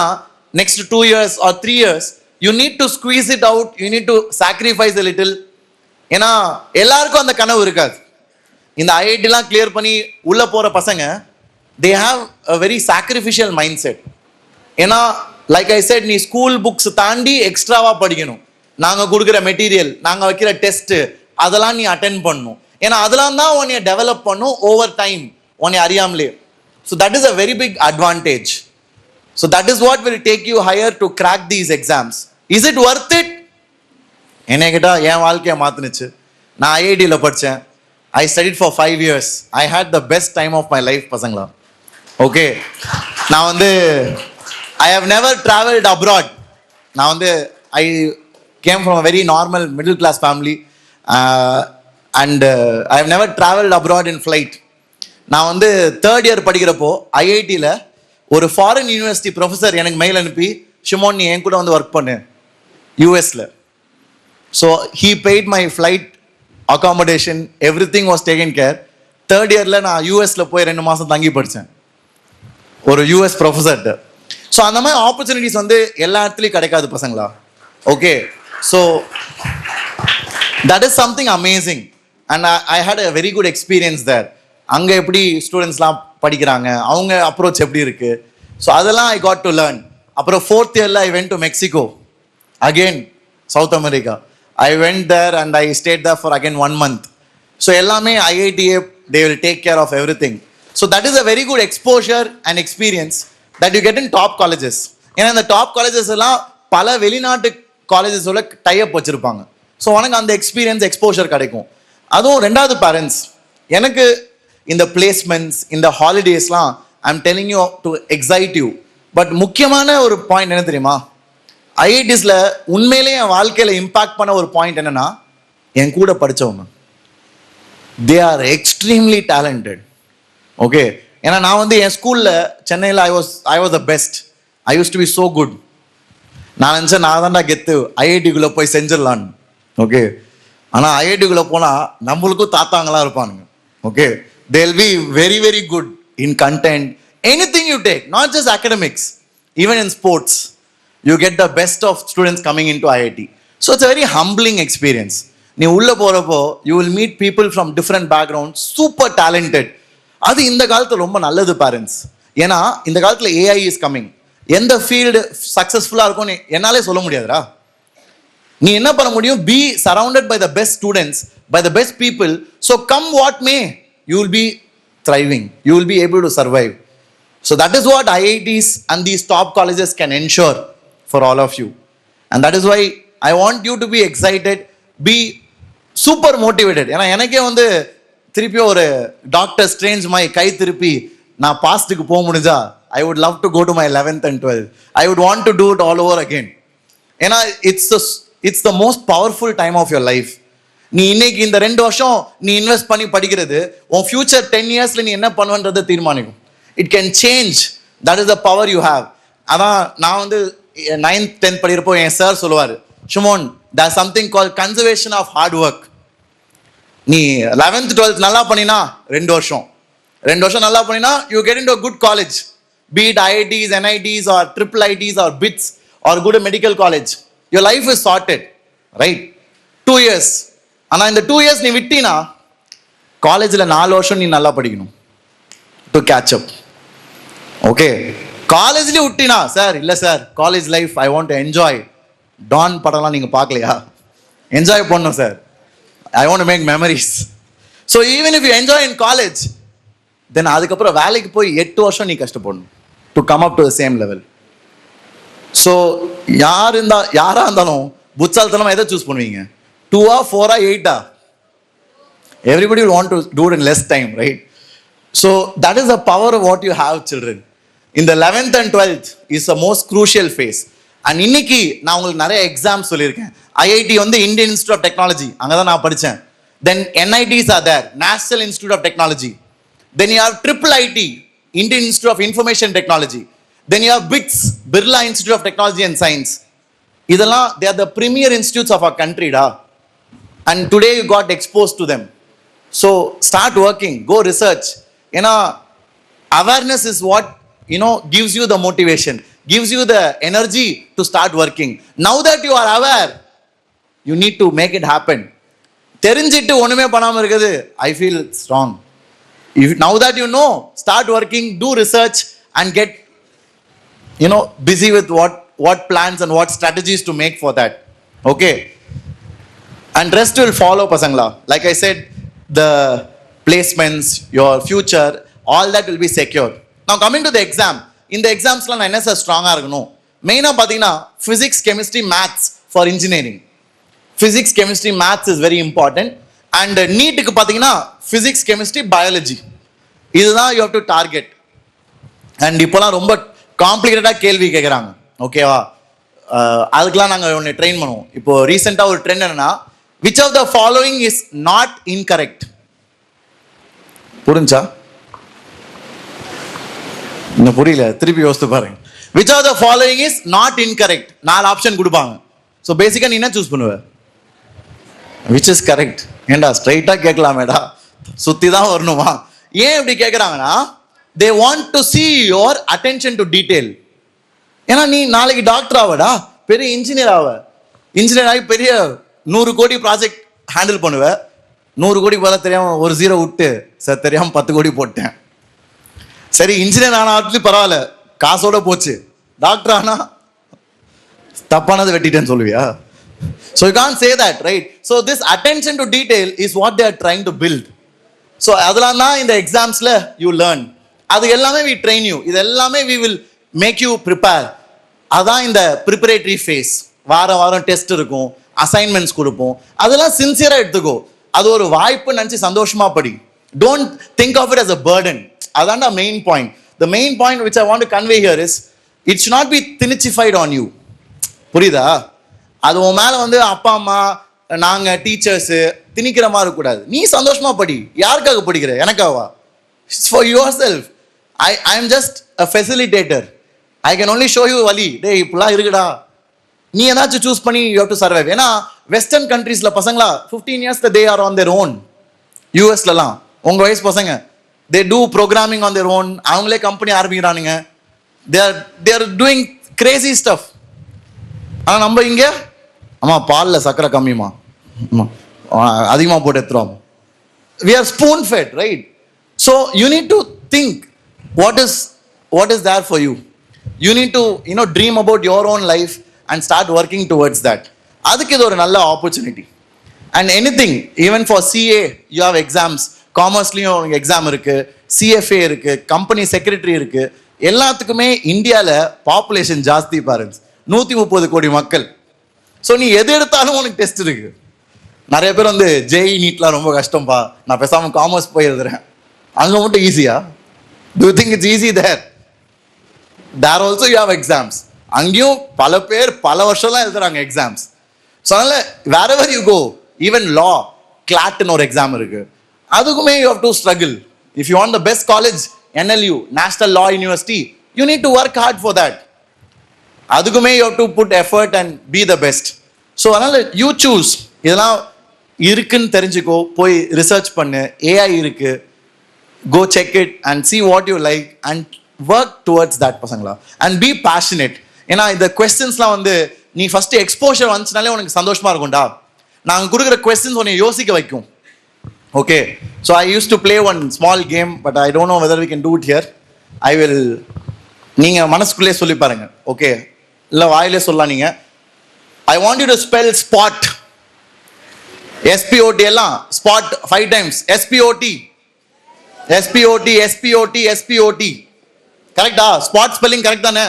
next 2 years or 3 years you need to squeeze it out, you need to sacrifice a little. ஏன்னா எல்லாருக்கும் அந்த கனவு இருக்காது. இந்த ஐஐடிலாம் clear பண்ணி உள்ள போற பசங்க they have a very sacrificial mindset. ஏன்னா லைக் ஐ செட், நீ ஸ்கூல் புக்ஸ் தாண்டி எக்ஸ்ட்ராவா படிக்கணும். நாங்க கொடுக்குற மெட்டீரியல், நாங்க வைக்கிற டெஸ்ட், அதெல்லாம் நீ அட்டென்ட் பண்ணணும். ஏன்னா அதெல்லாம் தான் உன்னை டெவலப் பண்ணும் ஓவர் டைம், உன்னை அறியாமலே. So that is a very big advantage. So that is what will take you higher to crack these exams. Is it worth it? என்னை கேட்டால் என் வாழ்க்கையை மாற்றினுச்சு. நான் ஐஐடியில் படித்தேன். I studied for 5 years. I had the best time of my life பசங்களா. Okay, நான் வந்து I have never travelled abroad. நான் வந்து I came from a very normal middle class family and I have never travelled abroad in flight. நான் வந்து 3rd year படிக்கிறப்போ ஐஐடியில் ஒரு ஃபாரின் யூனிவர்சிட்டி ப்ரொஃபஸர் எனக்கு மெயில் அனுப்பி, ஷிமோன் நீ என் கூட வந்து ஒர்க் பண்ணு யூஎஸில். So he paid my flight accommodation, everything was taken care. 3rd year நான் யூஎஸில் போய் 2 மாதம் தங்கி படித்தேன் ஒரு யூஎஸ் ப்ரொஃபஸர்கிட்ட. ஸோ அந்த மாதிரி ஆப்பர்ச்சுனிட்டிஸ் வந்து எல்லா இடத்துலையும் கிடைக்காது பசங்களா. Okay, so that is something amazing and I had a very good experience there. அங்கே எப்படி ஸ்டூடெண்ட்ஸ்லாம் படிக்கிறாங்க, அவங்க அப்ரோச் எப்படி இருக்குது, ஸோ அதெல்லாம் ஐ காட் டு லேர்ன். அப்புறம் 4th year I went to Mexico, again South America. I went there and I stayed there for again 1 month. So எல்லாமே ஐஐடிஏ they will take care of everything. So that is a very good exposure and experience that you get in top colleges. ஏன்னா இந்த top colleges எல்லாம் பல வெளிநாட்டு காலேஜஸோட type வச்சுருப்பாங்க. So உனக்கு அந்த எக்ஸ்பீரியன்ஸ் எக்ஸ்போஷர் கிடைக்கும். அதுவும் 2வது பேரண்ட்ஸ், எனக்கு இந்த பிளேஸ்மெண்ட்ஸ், இந்த ஹாலிடேஸ்லாம் I am telling you to excite you. But முக்கியமான ஒரு பாயிண்ட் என்ன தெரியுமா, ஐஐடிஸில் உண்மையிலேயே என் வாழ்க்கையில் இம்பாக்ட் பண்ண ஒரு பாயிண்ட் என்னன்னா, என் கூட படித்தவங்க they are extremely talented. Okay, ஏன்னா நான் வந்து என் ஸ்கூலில் சென்னையில் I was the best. I used to be so good. நான் நினச்சேன் நான் தான்டா கெத்து, ஐஐடிக்குள்ளே போய் செஞ்சிடலான்னு. ஓகே, ஆனால் ஐஐடிக்குள்ளே போனால் நம்மளுக்கும் தாத்தாங்களாம் இருப்பானுங்க. Okay, they'll be very very good in content, anything you take, not just academics, even in sports you get the best of students coming into IIT. So it's a very humbling experience. நீ உள்ள போறப்போ you will meet people from different backgrounds, super talented. அது இந்த காலத்துல ரொம்ப நல்லது parents. ஏன்னா இந்த காலத்துல AI is coming. எந்த ஃபீல்டு சக்சஸ்ஃபுல்லா இருக்கும்னு என்னாலே சொல்ல முடியாதுடா. நீ என்ன பண்ண முடியும், be surrounded by the best students, by the best people. So come what may, you will be thriving, you will be able to survive. So that is what IITs and these top colleges can ensure for all of you. And that is why I want you to be excited, be super motivated. ஏன்னா எனக்கே வந்து திருப்பி ஒரு doctor strange my கை திருப்பி நான் பாஸ்ட்டுக்கு போக முடிஞ்சா I would love to go to my 11th and 12th. I would want to do it all over again. ஏன்னா it's the most powerful time of your life. நீ இன்னைக்கு இந்த 2 வருஷம் நீ இன்வெஸ்ட் பண்ணி படிக்கிறது உன் ஃபியூச்சர் 10 yearsல நீ என்ன பண்ணுவன்றதை தீர்மானிக்கும். It can change. That is the power you have. அதான் நான் வந்து 9th 10th படிக்கிறப்போ என் சார் சொல்லுவார், Shimon there something call conservation of hard work. நீ 11th 12th நல்லா பண்ணினா 2 வருஷம் நல்லா பண்ணினா you get into a good college, be it IITs, NITs or triple ITs or BITS or good medical college. Your life is sorted, right? 2 years. ஆனால் இந்த 2 years நீ விட்டினா காலேஜில் 4 வருஷம் நீ நல்லா படிக்கணும் டு கேட்ச் அப். ஓகே, காலேஜ்லேயும் விட்டினா சார் இல்லை sir college life I want to enjoy. Don படம்லாம் நீங்கள் பார்க்கலையா? என்ஜாய் பண்ணணும் sir. I want to make memories. So even if you enjoy in college, then அதுக்கப்புறம் வேலைக்கு போய் 8 வருஷம் நீ கஷ்டப்படணும் to come up to the same level. So யாராக இருந்தாலும் புத்தால்தனமாக எதை சூஸ் பண்ணுவீங்க? 2 4 8? Everybody will want to do it in less time, right? So that is the power of what you have, children. In the 11th and 12th is the most crucial phase. And இன்னைக்கு நான் உங்களுக்கு நிறைய exams சொல்லியிருக்கேன். IIT வந்து Indian institute of technology, அங்கே தான் நான் படித்தேன். Then NITs are there, National Institute of Technology. Then you have triple IT, Indian Institute of Information Technology. Then you have BITS, Birla Institute of Technology and Science. இதெல்லாம் they are the premier institutes of our country da, and today you got exposed to them. So start working, go research. ஏன்னா awareness is what gives you the motivation, gives you the energy to start working. Now that you are aware, you need to make it happen. தெரிஞ்சிட்டு ஒண்ணுமே பண்ணாம இருக்குது, I feel it's wrong. Now that you know, start working, do research and get busy with what plans and what strategies to make for that. Okay, and rest will follow pasangla. Like I said, the placements, your future, all that will be secure. Now coming to the exam, in the exams la na enna sir strong ah irukano, main ah pathina physics, chemistry, maths for engineering. Physics, chemistry, maths is very important. And NEET ku pathina physics, chemistry, biology, இதுதான் you have to target. And இப்போலாம் ரொம்ப காம்ப்ளிகேட்டடாக கேள்வி கேட்குறாங்க, ஓகேவா? அதுக்கெலாம் நாங்கள் ஒன்று train பண்ணுவோம். இப்போ ரீசெண்டாக ஒரு ட்ரெண்ட் என்னன்னா, which of the following is not incorrect. புரிஞ்சா? இன்னும் புரியல, திருப்பி யோசித்து பாருங்க. Which of the following is not incorrect, 4 option கொடுப்பாங்க. ஸோ பேசிக்காக நீ என்ன சூஸ் பண்ணுவ? Which is correct? ஏண்டா ஸ்ட்ரைட்டாக கேட்கலாமேடா, சுற்றி தான் வரணுமா? ஏன் இப்படி கேட்குறாங்கன்னா, they want to see your attention to detail. ஏன்னா நீ நாளைக்கு டாக்டர் ஆவடா, பெரிய இன்ஜினியர் ஆவ, இன்ஜினியர் ஆகி பெரிய 100 கோடி ப்ராஜெக்ட் ஹேண்டில் பண்ணுவ. 100 கோடி பார்த்தா தெரியாம ஒரு 0 விட்டு, சார் தெரியாம 10 கோடி போட்டேன். சரி, இன்ஜினியர் ஆனாலும் பரவாயில்ல, காசோட போச்சு. டாக்டர் ஆனா தப்பானது வெட்டிட்டேன்னு சொல்லுவியா? So you can't say that, right? So this attention to detail is what they are trying to build. So அதெல்லாம் தான் இந்த எக்ஸாம்ஸ்ல you learn. அது எல்லாமே we train you. இது எல்லாமே we will make you prepare. அதான் இந்த preparatory phase. வாரம் டெஸ்ட் இருக்கும், அசைன்மெண்ட்ஸ் கொடுப்போம். அதெல்லாம் சின்சியரா எடுத்துக்கோ. அது ஒரு வாய்ப்பு நினைச்சு சந்தோஷமா படி. Don't think of it as a burden. அதான் the main point. The main point which I want to convey here is, it should not be thinicified on you. புரியுதா? அது உன் மேல வந்து அப்பா அம்மா நாங்க டீச்சர்ஸ் திணிக்கிற மாதிரி இருக்கக்கூடாது. நீ சந்தோஷமா படி. யாருக்காக படிக்கிற? எனக்காவா? It's for yourself. I am just a facilitator. I can only show you வழி. டே இப்படிலாம் இருக்குடா, நீ ஏதாச்சும் சூஸ் பண்ணி யூ ஹேவ் டு சர்வைவ். ஏன்னா வெஸ்டர்ன் கண்ட்ரீஸ்ல பசங்களா 15 years they are on their own. யூஎஸ்லலாம் உங்க வயசு பசங்க they do programming on their own. அவங்களே கம்பெனி ஆரம்பிக்கிறானுங்க. They are doing crazy stuff. ஆனால் நம்ம இங்கே, ஆமா பாலில் சக்கரை கம்மிமா, அதிகமாக போட்டு எடுத்துருவோம். We are spoon fed, right? So you need to think what is there for you. You need to dream about your own life and start working towards that. அதுக்கு இது ஒரு நல்ல opportunity. And anything, even for CA you have exams. காமர்ஸ்லயும் exam இருக்கு, CFA இருக்கு, company secretary இருக்கு. எல்லாத்துக்குமே இந்தியாவில் பாப்புலேஷன் ஜாஸ்தி பாருங்க, 130 கோடி மக்கள். ஸோ நீ எது எடுத்தாலும் உனக்கு டெஸ்ட் இருக்கு. நிறைய பேர் வந்து JEE நீட்லாம் ரொம்ப கஷ்டம்பா, நான் பேசாமல் காமர்ஸ் போய் எழுதுறேன். அங்கே மட்டும் ஈஸியா? Do you think it's easy there? There also you have exams. அங்கேயும் பல பேர் பல வருஷம்லாம் எழுதுறாங்க எக்ஸாம்ஸ். ஸோ அதனால wherever you go, even law, CLATன்னு ஒரு எக்ஸாம் இருக்கு, அதுக்குமே you have to struggle. If you want the best college, NLU, National Law University, you need to work hard for that. அதுக்குமே you have to put effort and be the best. So அதனால you choose. இதெல்லாம் இருக்குன்னு தெரிஞ்சுக்கோ, போய் research பண்ணு. AI இருக்கு, go check it and see what you like and work towards that பசங்களா. and be passionate. ஏன்னா இந்த கொஸ்டின்ஸ்லாம் வந்து நீ ஃபர்ஸ்ட் எக்ஸ்போஷர் வந்துச்சுனாலே உனக்கு சந்தோஷமா இருக்கும்டா. நாங்கள் கொடுக்குற கொஸ்டின்ஸ் உன்னை யோசிக்க வைக்கும். Okay, so I used to play one small game, but I don't know whether we can do it here. I will, நீங்கள் மனசுக்குள்ளே சொல்லி பாருங்க, ஓகே? இல்லை வாயிலே சொல்லலாம். நீங்கள், I want you to spell spot, SPOT எல்லாம் spot 5 times. SPOT, SPOT, SPOT, SPOT. கரெக்டா? ஸ்பாட் ஸ்பெல்லிங் கரெக்ட் தானே?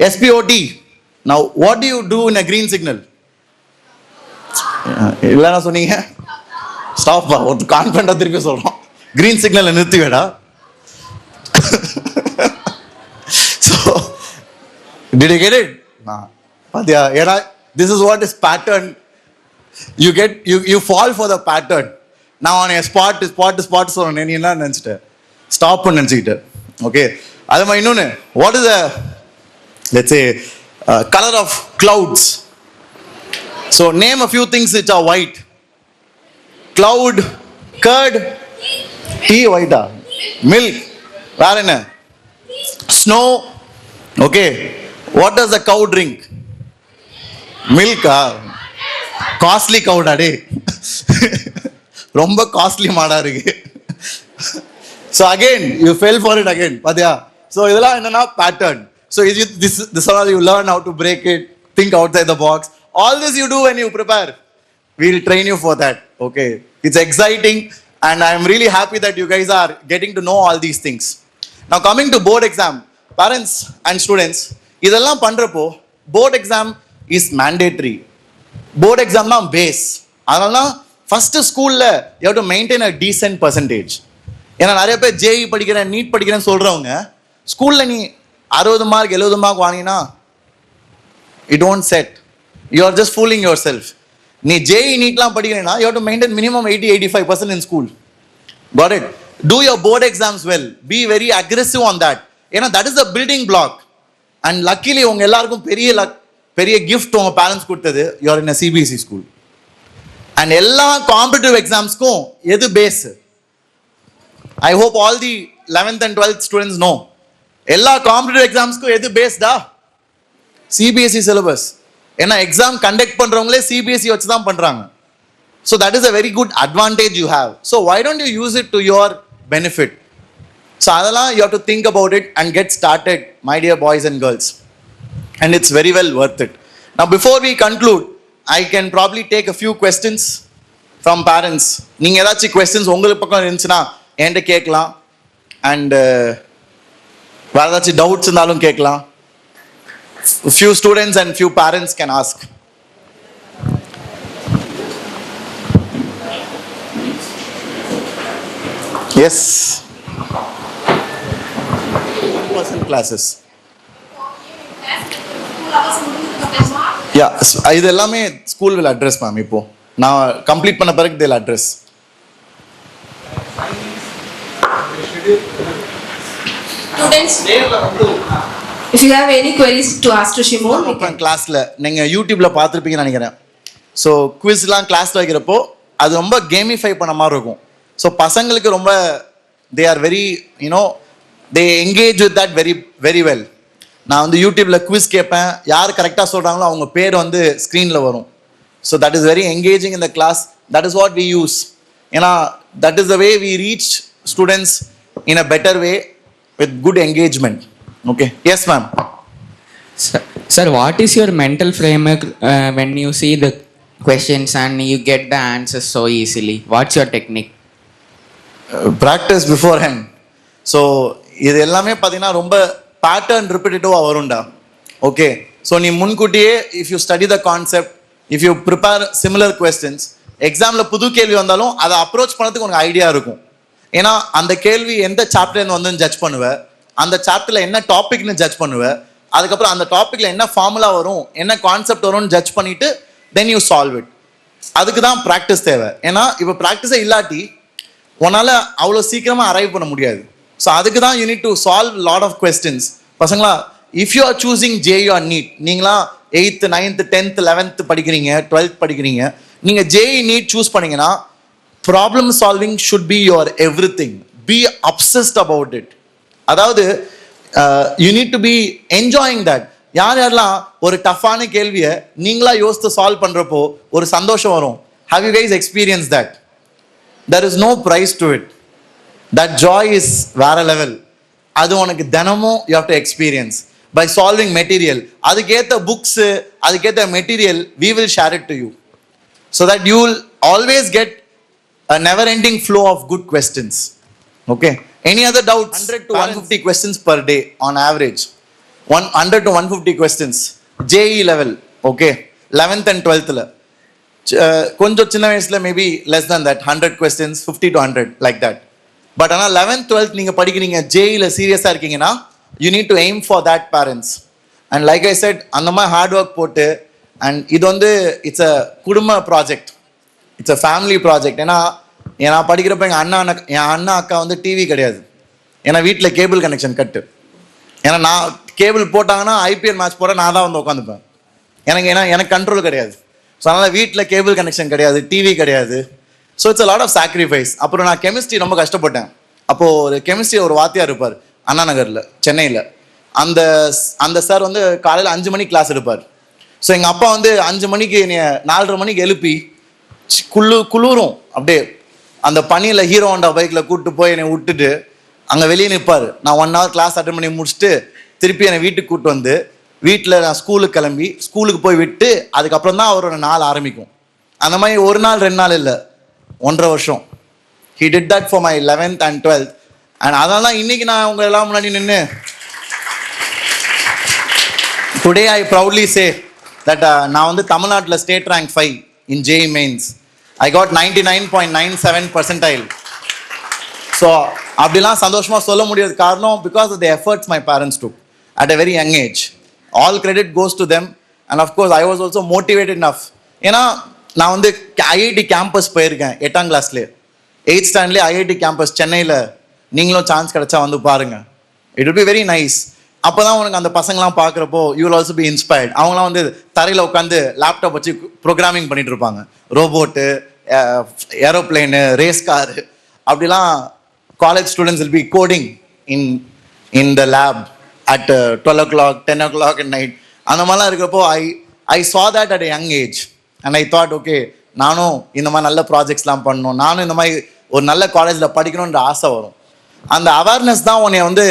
SPOT. Now what do you do in a green signal? இல்லைன்னா சொன்னீங்க ஸ்டாப் பா, ஒரு கான்ஃபிடண்டா திருப்பி சொல்றோம். கிரீன் சிக்னல் நிறுத்தி வேடா. So did you get it? பாத்தியா? ஏன்னா this is what is pattern. You fall for the pattern. நான் உன்னை ஸ்பாட் சொல்றேன், நீ என்ன நினைச்சிட்ட? ஸ்டாப் பண்ண நினைச்சுக்கிட்ட. ஓகே, அது மாதிரி இன்னொன்று, what is let's say color of clouds. So name a few things which are white. Cloud, curd, tea white, milk, varena, snow. Okay, what does the cow drink? Milk. Costly cow da de. Romba costly maada irukku. So again, you fell for it again. Padya. So idella enna pattern. So this is how you learn how to break it, think outside the box. All this you do when you prepare. We'll train you for that. Okay. It's exciting and I'm really happy that you guys are getting to know all these things. Now coming to board exam, parents and students, idella pandrappo board exam is mandatory. Board exam na base. Adala first school la you have to maintain a decent percentage. ஏன்னா நிறைய பேர் JE படிக்கிறேன் NEET படிக்கிறேன்னு சொல்றவங்க ஸ்கூல்ல நீ 60 mark 70 mark வாங்கினா it don't set, you are just fooling yourself. நீ ஜேஇ நீட்லாம் படிக்கிறேன்னா you have to maintain minimum 80-85% in school. Got it. Do your board exams well, be very aggressive on that. ஏன்னா that is the building block. And luckily உங்க எல்லாருக்கும் பெரிய gift உங்க parents கொடுத்தது, you are in a CBSE school. And எல்லா competitive எக்ஸாம்ஸ்க்கும் எது base? I hope all the 11th and 12th students know. எல்லா காம்படிட்டிவ் எக்ஸாம்ஸ்க்கும் எது பேஸ்டா? CBSE syllabus. ஏன்னா எக்ஸாம் கண்டக்ட் பண்றவங்களே சிபிஎஸ்இ வச்சு தான் பண்றாங்க. So that is a very good advantage you have. So why don't you use it to your benefit? So adala you have to think about it and get started, my dear boys and girls. And it's very well worth it. Now before we conclude, I can probably take a few questions from parents. நீங்க ஏதாச்சும் questions உங்களுக்கு பக்கம் இருந்துச்சுன்னா என்கிட்ட கேட்கலாம். And வேற ஏதாச்சும் doubts இருந்தாலும் கேட்கலாம். Few students and few parents can ask. Yes. In-person classes. Yeah, இது எல்லாமே ஸ்கூல் will address மேம். இப்போ நான் கம்ப்ளீட் பண்ண பிறகு they'll address. Students, if you have any queries to ask to Shimon, you can. கிளாஸ்ல நீங்க யூடியூப்ல பார்த்துருப்பீங்கன்னு நினைக்கிறேன். ஸோ குவிஸ்லாம் கிளாஸ்ல வைக்கிறப்போ அது ரொம்ப கேமிஃபை பண்ண மாதிரி இருக்கும். ஸோ பசங்களுக்கு ரொம்ப they are very you know they engage with that very very well. நான் வந்து யூடியூப்ல குவிஸ் கேட்பேன், யார் கரெக்டாக சொல்றாங்களோ அவங்க பேர் வந்து ஸ்க்ரீனில் வரும். So that is very engaging in the class. That is what we use. ஏன்னா that is the way we reach students in a better way with good engagement. Okay. Yes, ma'am. Sir, what is your mental framework when you see the questions and you get the answers so easily? What's your technique? Practice beforehand. So இது எல்லாமே பார்த்தீங்கன்னா ரொம்ப pattern ரிப்பீட்டேட்டிவாக வரும்டா. Okay. So நீ முன்கூட்டியே if you study the concept, if you prepare similar questions, எக்ஸாமில் புது கேள்வி வந்தாலும் அதை அப்ரோச் பண்ணதுக்கு உனக்கு ஐடியா இருக்கும். ஏன்னா அந்த கேள்வி எந்த சாப்டர்லேருந்து வந்து ஜட்ஜ் பண்ணுவேன், அந்த சாப்டர்ல என்ன டாபிக்னு ஜட்ஜ் பண்ணுவேன், அதுக்கப்புறம் அந்த டாபிக்ல என்ன ஃபார்முலா வரும், என்ன கான்செப்ட் வரும்னு ஜட்ஜ் பண்ணிட்டு தென் யூ சால்வ் இட். அதுக்கு தான் ப்ராக்டிஸ் தேவை. ஏன்னா இப்போ ப்ராக்டிஸே இல்லாட்டி உன்னால் அவ்வளோ சீக்கிரமாக அரைவ் பண்ண முடியாது. ஸோ அதுக்கு தான் you need to solve lot of questions. பசங்களா, if you are choosing JEE or NEET, நீங்களாம் 8th 9th 10th 11th படிக்கிறீங்க, 12th படிக்கிறீங்க, நீங்கள் ஜேஇ நீட் சூஸ் பண்ணீங்கன்னா problem solving should be your everything. Be obsessed about it. அதாவது you need to be enjoying that. யாரெல்லாம் ஒரு டஃப்பான கேள்வியை நீங்களா யோசித்து சால்வ் பண்றப்போ ஒரு சந்தோஷம் வரும். Have you guys experienced that? There is no price to it. That joy is வேற level. அது உனக்கு தினமும் you have to experience by solving material. அதுக்கேற்ற books, அதுக்கேற்ற material we will share it to you so that you will always get a never ending flow of good questions. Okay. Any other doubts? 100 to 150 questions per day on average. 100 to 150 questions. JE level. Okay. 11th and 12th la. கொஞ்சம் சின்ன வயசுல maybe less than that, 100 questions, 50 to 100 like that. But ஆனால் 11th 12th நீங்க படிக்கிறீங்க, ஜேஇல சீரியஸா இருக்கீங்கன்னா you need to aim for that, parents. And like I said, அந்த மாதிரி ஹார்ட் ஒர்க் போட்டு, அண்ட் இது வந்து இட்ஸ் அ குடும்ப project, it's a family project. ஏன்னா நான் படிக்கிறப்ப என் அண்ணா அக்கா வந்து டிவி கிடையாது. ஏன்னா வீட்டில் கேபிள் கனெக்ஷன் கட்டு. ஏன்னா நான் கேபிள் போட்டாங்கன்னா ஐபிஎல் மேட்ச் போட நான் தான் வந்து உட்காந்துப்பேன். எனக்கு கண்ட்ரோல் கிடையாது. ஸோ அதனால் வீட்டில் கேபிள் கனெக்ஷன் கிடையாது, டிவி கிடையாது. So it's a lot of sacrifice. அப்புறம் நான் கெமிஸ்ட்ரி ரொம்ப கஷ்டப்பட்டேன். அப்போது ஒரு கெமிஸ்ட்ரி ஒரு வாத்தியார் இருப்பார் அண்ணா நகரில் சென்னையில். அந்த சார் வந்து காலையில் 5 மணிக்கு கிளாஸ் எடுப்பார். ஸோ எங்கள் அப்பா வந்து 5 மணிக்கு என்னை 4:30 மணிக்கு எழுப்பி குளிரும் அப்படியே அந்த பனியில் ஹீரோ ஹோண்டா பைக்கில் கூப்பிட்டு போய் என்னை விட்டுட்டு அங்கே வெளியே நிற்பார். நான் 1 hour கிளாஸ் அட்டன் பண்ணி முடிச்சுட்டு திருப்பி என்னை வீட்டுக்கு கூப்பிட்டு வந்து வீட்டில் நான் ஸ்கூலுக்கு கிளம்பி ஸ்கூலுக்கு போய் விட்டு அதுக்கப்புறம் தான் அவரோட நாள் ஆரம்பிக்கும். அந்த மாதிரி 1 நாள் 2 நாள் இல்லை, 1.5 வருஷம். He did that for my 11th and 12th. And அதனால தான் இன்னைக்கு நான் உங்க எல்லாம் முன்னாடி நின்று today I proudly say that நான் வந்து தமிழ்நாட்டில் state rank 5 in JEE mains. I got 99.97 percentile. So அப்படிலாம் சந்தோஷமாக சொல்ல முடியாது. காரணம் because of the efforts my parents took at a very young age. All credit goes to them. And of course I was also motivated enough. ஏன்னா நான் வந்து IIT campus போயிருக்கேன் 8ஆம் கிளாஸ்லேயே. 8th ஸ்டாண்டர்ட்லேயே ஐஐடி கேம்பஸ் சென்னையில். நீங்களும் சான்ஸ் கிடைச்சா வந்து பாருங்க. It will be very nice. அப்போ தான் உனக்கு அந்த பசங்களாம் பார்க்குறப்போ you will also be inspired. அவங்களாம் வந்து தரையில் உட்காந்து லேப்டாப் வச்சு ப்ரோக்ராமிங் பண்ணிட்டு இருப்பாங்க. ரோபோட்டு, ஏரோப்ளேனு, ரேஸ் காரு அப்படிலாம் college students will be coding in the lab at 12 o'clock 10 o'clock at night. அந்த மாதிரிலாம் இருக்கிறப்போ ஐ saw that at a young age and I thought okay நானும் இந்த மாதிரி நல்ல ப்ராஜெக்ட்ஸ்லாம் பண்ணணும், நானும் இந்த மாதிரி ஒரு நல்ல காலேஜில் படிக்கணுன்ற ஆசை வரும். அந்த அவேர்னஸ் தான் உன்னை வந்து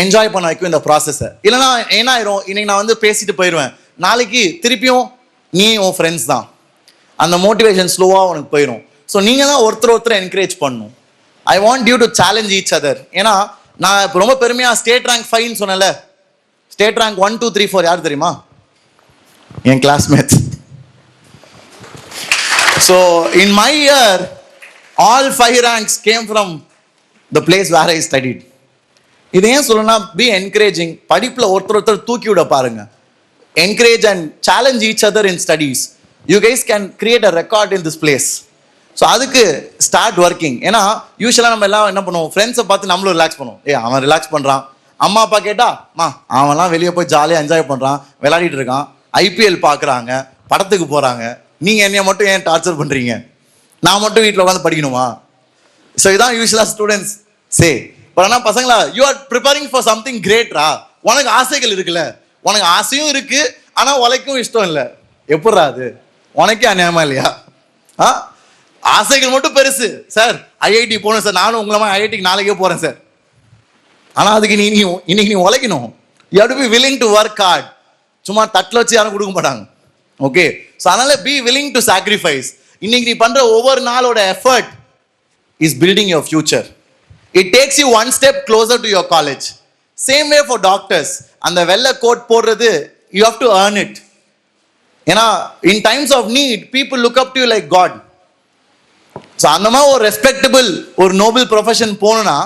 என்ஜாய் பண்ண வைக்கும் இந்த ப்ராசஸை. இல்லைனா என்ன ஆயிரும், இன்னைக்கு நான் வந்து பேசிட்டு போயிடுவேன், நாளைக்கு திருப்பியும் நீ உன் ஃப்ரெண்ட்ஸ் தான். அந்த மோட்டிவேஷன் ஸ்லோவாக உனக்கு போயிடும். ஸோ நீங்கள் தான் ஒருத்தர் என்கரேஜ் பண்ணணும். ஐ want you to challenge each other. ஏன்னா நான் இப்போ ரொம்ப பெருமையாக ஸ்டேட் ரேங்க் 5ன்னு சொன்னேன்ல, ஸ்டேட் ரேங்க் 1 2 3 4 யார் தெரியுமா? என் classmates. So in my year all 5 ranks came from the place where I studied. இது ஏன் சொல்லணும்னா பி என்கரேஜிங். படிப்பில் ஒருத்தர் தூக்கி விட பாருங்க. Encourage and challenge each other in studies. You guys can create a record in this place. So அதுக்கு start working. ஏன்னா யூஸ்வலாக நம்ம எல்லாம் என்ன பண்ணுவோம், ஃப்ரெண்ட்ஸை பார்த்து நம்மளும் ரிலாக்ஸ் பண்ணுவோம். அவன் ரிலாக்ஸ் பண்ணுறான். அம்மா அப்பா கேட்டாமா அவன்லாம் வெளியே போய் ஜாலியாக என்ஜாய் பண்ணுறான், விளையாடிட்டு இருக்கான், ஐபிஎல் பார்க்குறாங்க, படத்துக்கு போகிறாங்க, நீங்கள் என்னைய மட்டும் ஏன் டார்ச்சர் பண்ணுறீங்க, நான் மட்டும் வீட்டில் உட்காந்து படிக்கணுமா? ஸோ இதான் யூஸ்வலாக ஸ்டூடெண்ட்ஸ் சே. பட் ஆனால் பசங்களா, you are preparing for something கிரேட்ரா. உனக்கு ஆசைகள் இருக்குல்ல, உனக்கு ஆசையும் இருக்கு ஆனால் உழைக்கும் இஷ்டம் இல்லை. எப்பட்றா அது? உனக்கே அநியாயமா இல்லையா? ஆசைகள் மட்டும் பெருசு. சார் ஐஐடி போகணும் சார், நானும் உங்களை மாதிரி ஐஐடிக்கு நாளைக்கே போகிறேன் சார். ஆனால் அதுக்கு இன்னைக்கு நீ உழைக்கணும். You have to be willing to work hard. சும்மா தட்டில் வச்சு யாரும் கொடுக்க மாட்டாங்க. ஓகே, ஸோ அதனால பி willing to sacrifice. இன்னைக்கு நீ பண்ற ஒவ்வொரு நாளோட effort is building your future. It takes you 1 step closer to your college. Same way for doctors. அந்த வெள்ளை கோட் போடுறது you have to earn it. ஏன்னா in times of need people look up to you like God. ஸோ அந்த மாதிரி ஒரு respectable ஒரு noble profession போகணும்னா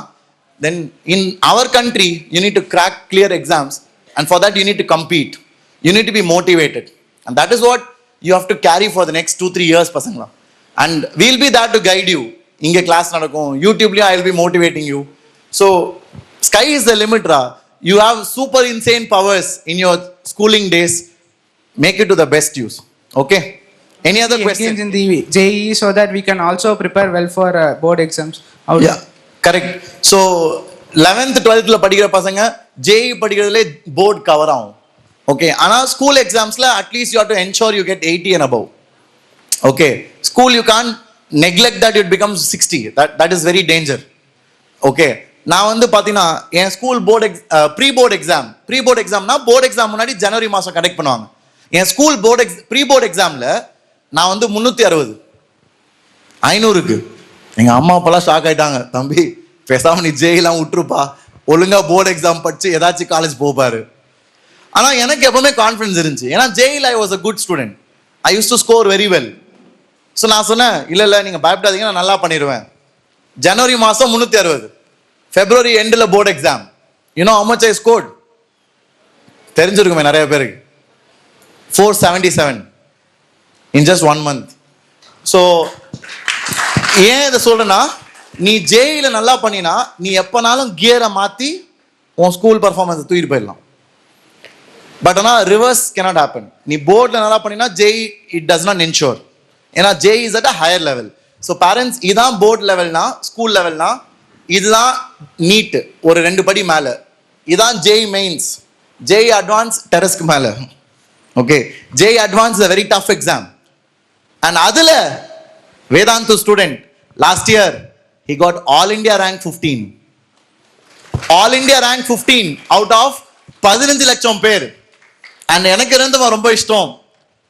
then in our country you need to crack clear exams and for that you need to compete. You need to be motivated and that is what you have to carry for the next 2-3 years பசங்களா. and we'll be there to guide you. இங்கே class நடக்கும், யூடியூப்லேயும் I will be motivating you. So sky is the limit ra. You have super insane powers in your schooling days. Make it to the best use. Okay, any other questions in the JEE so that we can also prepare well for board exams? Yeah, correct. So 11th 12th படிக்கிற பசங்க JEE படிக்கிறதுலே board cover ஆகும். Okay, ஆனால் school எக்ஸாம்ஸில் at least you have to ensure you get 80 and above. Okay, school you can neglect that it becomes 60. That is very danger. Okay, நான் வந்து பார்த்தீங்கன்னா என் ஸ்கூல் ப்ரீ போர்டு எக்ஸாம்னா போர்டு எக்ஸாம் முன்னாடி ஜனவரி மாதம் கண்டக்ட் பண்ணுவாங்க. என் ஸ்கூல் ப்ரீ போர்டு எக்ஸாமில் நான் வந்து 360 500க்கு எங்கள் அம்மா அப்பெல்லாம் ஷாக் ஆகிட்டாங்க. தம்பி பேசாமல் நீ ஜெயிலாம் விட்டுருப்பா, ஒழுங்காக போர்டு எக்ஸாம் படித்து ஏதாச்சும் காலேஜ் போப்பாரு. ஆனால் எனக்கு எப்பவுமே கான்ஃபிடன்ஸ் இருந்துச்சு. ஏன்னா jail I was a good student. I used to score very well. So நான் சொன்னேன் இல்லை நீங்கள் பயப்படாதீங்க, நான் நல்லா பண்ணிடுவேன். ஜனவரி மாதம் 360, ஃபெப்ரவரி எண்டில் board exam. You know how much I scored? தெரிஞ்சிருக்குமே நிறைய பேருக்கு. 477 in just 1 month. ஸோ ஏன் இதை சொல்றேன்னா, நீ ஜேஇல நல்லா பண்ணினா நீ எப்போனாலும் கியரை மாற்றி உன் ஸ்கூல் பர்ஃபார்மன்ஸை தூக்கிட்டு போயிடலாம். பட் ஆனால் ரிவர்ஸ் cannot happen. நீ போர்டில் நல்லா பண்ணினா JEE it does not ensure. ஏன்னா JEE is at a higher level. So parents இதான் போர்ட் லெவல்னா, ஸ்கூல் லெவல்னா, இதுதான் நீட் ஒரு 2 படி மேலே, இதான் ஜேஇ மெயின்ஸ், ஜேஇ அட்வான்ஸ் டெரஸ்க்கு மேலே. Okay, JEE advance is a very tough exam. And அதில் Vedantu student last year he got all India rank 15. All India rank 15 out of 15 லட்சம் பேர். And எனக்கு இருந்தவன் ரொம்ப இஷ்டம்.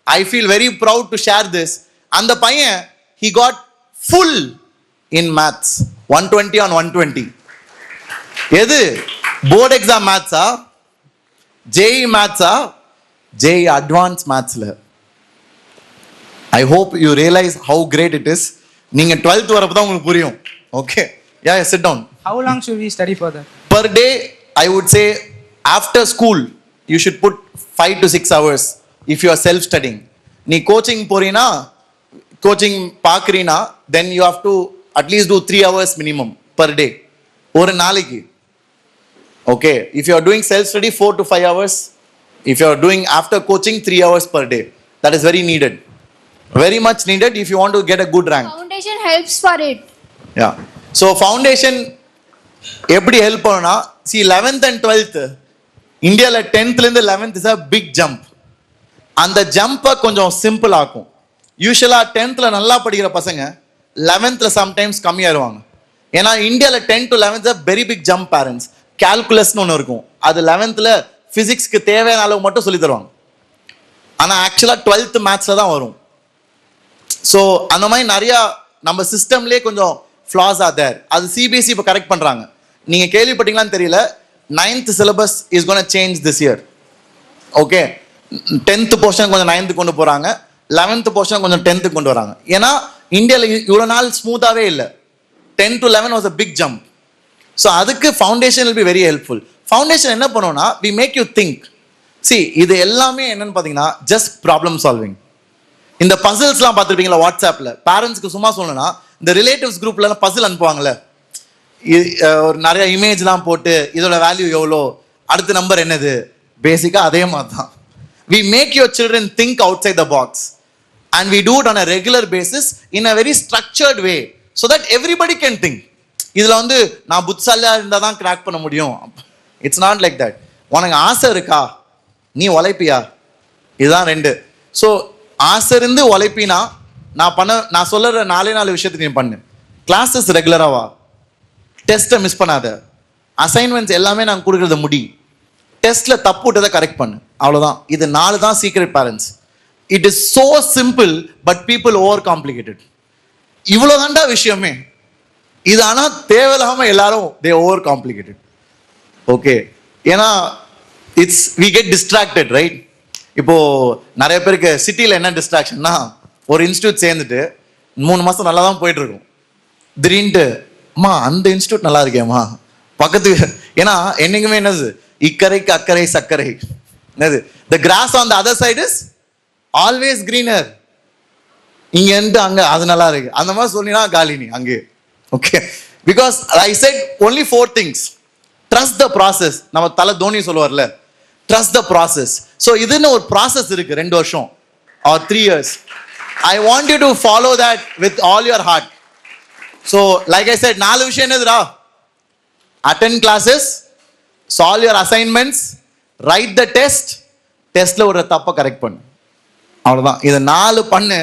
I feel very proud to share this. அந்த பையன் he got full in maths, 120 on 120. எது போர்ட் எக்ஸாம் மேத்ஸா, ஜேஇ மேத்ஸா, ஜேஇ அட்வான்ஸ் மேத்ஸ்ல. I hope you realize how great it is. நீங்க 12th வரப்போ தான் உங்களுக்கு புரியும். Okay, yeah, sit down. How long should we study for that? Per day, I would say after school, you should put 5 to 6 hours if you are self-studying. நீ coaching போறீனா, coaching பார்க்குறீனா, then you have to at least do 3 hours minimum per day. ஒரு நாளைக்கு. Okay, if you are doing self-study 4 to 5 hours, if you are doing after coaching 3 hours per day, that is very needed. Very much needed if you want to get a good rank. Foundation helps for it. Yeah. So foundation எப்படி help பண்ணுனா, see 11th and 12th இந்தியாவில் 10th இருந்து 11th is a big jump. அந்த ஜம்பை கொஞ்சம் simple ஆக்கும். யூஸ்வலாக 10th நல்லா படிக்கிற பசங்க 11th சம்டைம்ஸ் கம்மியாயிருவாங்க. ஏன்னா இந்தியாவில் 10 to 11th very big jump. Parents கால்குலஸ்னு ஒன்று இருக்கும், அது 11th ஃபிசிக்ஸ்க்கு தேவையான அளவு மட்டும் சொல்லி தருவாங்க. ஆனால் ஆக்சுவலாக 12th மேத்ஸில் தான் வரும். ஸோ அந்த மாதிரி நிறையா நம்ம சிஸ்டம்லேயே கொஞ்சம் ஃப்ளாஸ் ஆர் தேர். அது சிபிஎஸ்சி இப்போ கரெக்ட் பண்ணுறாங்க. நீங்கள் கேள்விப்பட்டீங்களான்னு தெரியல, 9th syllabus is going to change this year. Okay, 10th portion கொஞ்சம் 9th கொண்டு போகிறாங்க, 11th போர்ஷன் கொஞ்சம் 10th கொண்டு வராங்க. ஏன்னா இந்தியாவில் இவ்வளோ நாள் ஸ்மூத்தாகவே இல்லை. 10 to 11 was a big jump. So அதுக்கு foundation will be very helpful. Foundation என்ன பண்ணுவோம்னா, we make you think. See, இது எல்லாமே என்னன்னு பார்த்தீங்கன்னா ஜஸ்ட் ப்ராப்ளம் சால்விங். இந்த பசில்ஸ்லாம் பார்த்துருப்பீங்களா வாட்ஸ்அப்பில்? பேரண்ட்ஸ்க்கு சும்மா சொல்லணும்னா, இந்த ரிலேட்டிவ்ஸ் குரூப்லாம் பசில் அனுப்புவாங்கல்ல, ஒரு நிறைய இமேஜ்லாம் போட்டு இதோட வேல்யூ எவ்வளோ, அடுத்த நம்பர் என்னது, பேசிக்காக அதே மாதிரி தான். We make your children think outside the box and we do it on a regular basis in a very structured way so that everybody can think. இதில் வந்து நான் புத்தாலியாக இருந்தால் தான் கிராக் பண்ண முடியும், இட்ஸ் நாட் லைக் தட். உனக்கு ஆசை இருக்கா, நீ உழைப்பியா, இதுதான் 2. ஸோ ஆசை இருந்து உழைப்பினா நான் சொல்லுற 4 விஷயத்துக்கு நீ பண்ணு. கிளாஸஸ் ரெகுலராக வா, டெஸ்ட்டை மிஸ் பண்ணாத, அசைன்மெண்ட்ஸ் எல்லாமே நான் கொடுக்குறத முடி, டெஸ்ட்டில் தப்பு விட்டதை கரெக்ட் பண்ணு, அவ்வளோதான். இது 4 தான் secret parents. It is so simple but people over complicated. இவ்வளோதான்டா விஷயமே. இது ஆனால் தேவையில்லாமல் எல்லாரும் தே ஓவர் காம்ப்ளிகேட்டட். ஓகே, ஏன்னா வி கெட் டிஸ்ட்ராக்டட், ரைட்? இப்போது நிறைய பேருக்கு சிட்டியில் என்ன டிஸ்ட்ராக்ஷன்னா, ஒரு இன்ஸ்டியூட் சேர்ந்துட்டு 3 மாதம் நல்லா தான் போயிட்டுருக்கும், திடீர்னுட்டு அம்மா அந்த இன்ஸ்டியூட் நல்லா இருக்கேம்மா பக்கத்து, ஏன்னா என்னைக்குமே என்னது, இக்கரைக்கு அக்கறை சர்க்கரை, என்னது, the grass on the other side is always greener. இங்கேருந்து அங்கே அது நல்லா இருக்கு, அந்த மாதிரி சொன்னீங்கன்னா காலினி அங்கே. Okay, because I said only 4 things. Trust the process. நம்ம தலை தோனி சொல்லுவார்ல, ட்ரஸ்ட் த ப்ராசஸ். ஸோ இதுன்னு ஒரு ப்ராசஸ் இருக்கு, 2 வருஷம் or 3 years. I want you to follow that with all your heart. So like I said, 4 விஷயம் என்னதுடா? Attend classes, solve your assignments, write the test, டெஸ்ட்ல ஒரு தப்பை கரெக்ட் பண்ணு, அவ்வளோதான். இது 4 பண்ணு,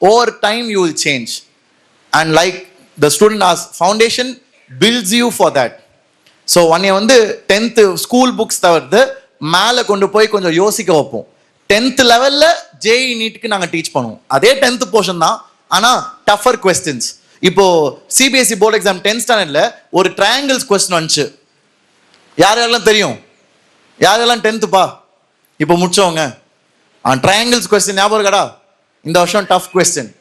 over time you will change. And like the student asked, foundation builds you for that. So உன்னை வந்து 10th ஸ்கூல் புக்ஸ் தவிர்த்து மேலே கொண்டு போய் கொஞ்சம் யோசிக்க வைப்போம். 10th லெவலில் ஜேஇ நீட்டுக்கு நாங்கள் டீச் பண்ணுவோம். அதே 10th போர்ஷன் தான், ஆனால் டஃபர் கொஸ்டின்ஸ். இப்போ சிபிஎஸ்சி போர்டு எக்ஸாம் 10th ஸ்டாண்டர்டில் ஒரு ட்ரையாங்கிள்ஸ் கொஸ்டின் வந்துச்சு. யாரெல்லாம் தெரியும்? யாரெல்லாம் 10thப்பா இப்போ முடிச்சவங்க? ட்ரையாங்கிள்ஸ் கொஸ்டின் ஞாபகம் இருக்காடா? இந்த வருஷம் டஃப் கொஸ்டின்.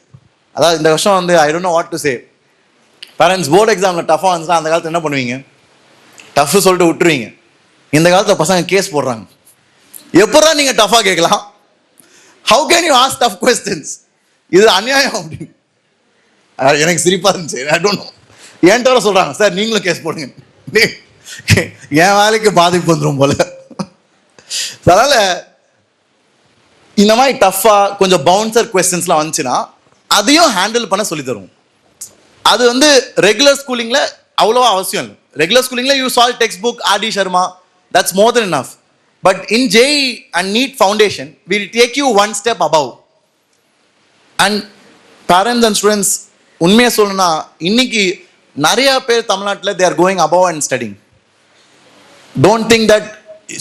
அதாவது இந்த வருஷம் வந்து ஐ don't know what to say. Parents board எக்ஸாமில் டஃபாக வந்துச்சுன்னா அந்த காலத்தில் என்ன பண்ணுவீங்க? டஃப் சொல்லிட்டு விட்டுருவீங்க. இந்த காலத்தில் பசங்க கேஸ் போடுறாங்க. எப்படா நீங்கள் டஃபாக கேட்கலாம்? How can you ask tough questions? இது அநியாயம் அப்படின்னு எனக்கு சிரிப்பாக இருந்துச்சு. ஐ டோன்ட் நோ, என்கிட்ட வர சொல்கிறாங்க, சார் நீங்களும் கேஸ் போடுங்க, என் வேலைக்கு பாதிப்பு வந்துடும் போல. அதனால இந்த மாதிரி டஃப்பாக கொஞ்சம் பவுன்சர் கொஸ்டின்ஸ்லாம் வந்துச்சுன்னா அதையும் ஹேண்டில் பண்ண சொல்லி தருவோம். அது வந்து ரெகுலர் ஸ்கூலிங்கில் அவ்வளோவா அவசியம் இல்லை. ரெகுலர் ஸ்கூலிங்கில் you solve textbook RD Sharma, that's more then enough. But in JEE and NEET foundation will take you one step above. And parents and students உண்மையாக சொல்லணும்னா இன்னைக்கு நிறைய பேர் தமிழ்நாட்டில் they are going above and studying. Don't think that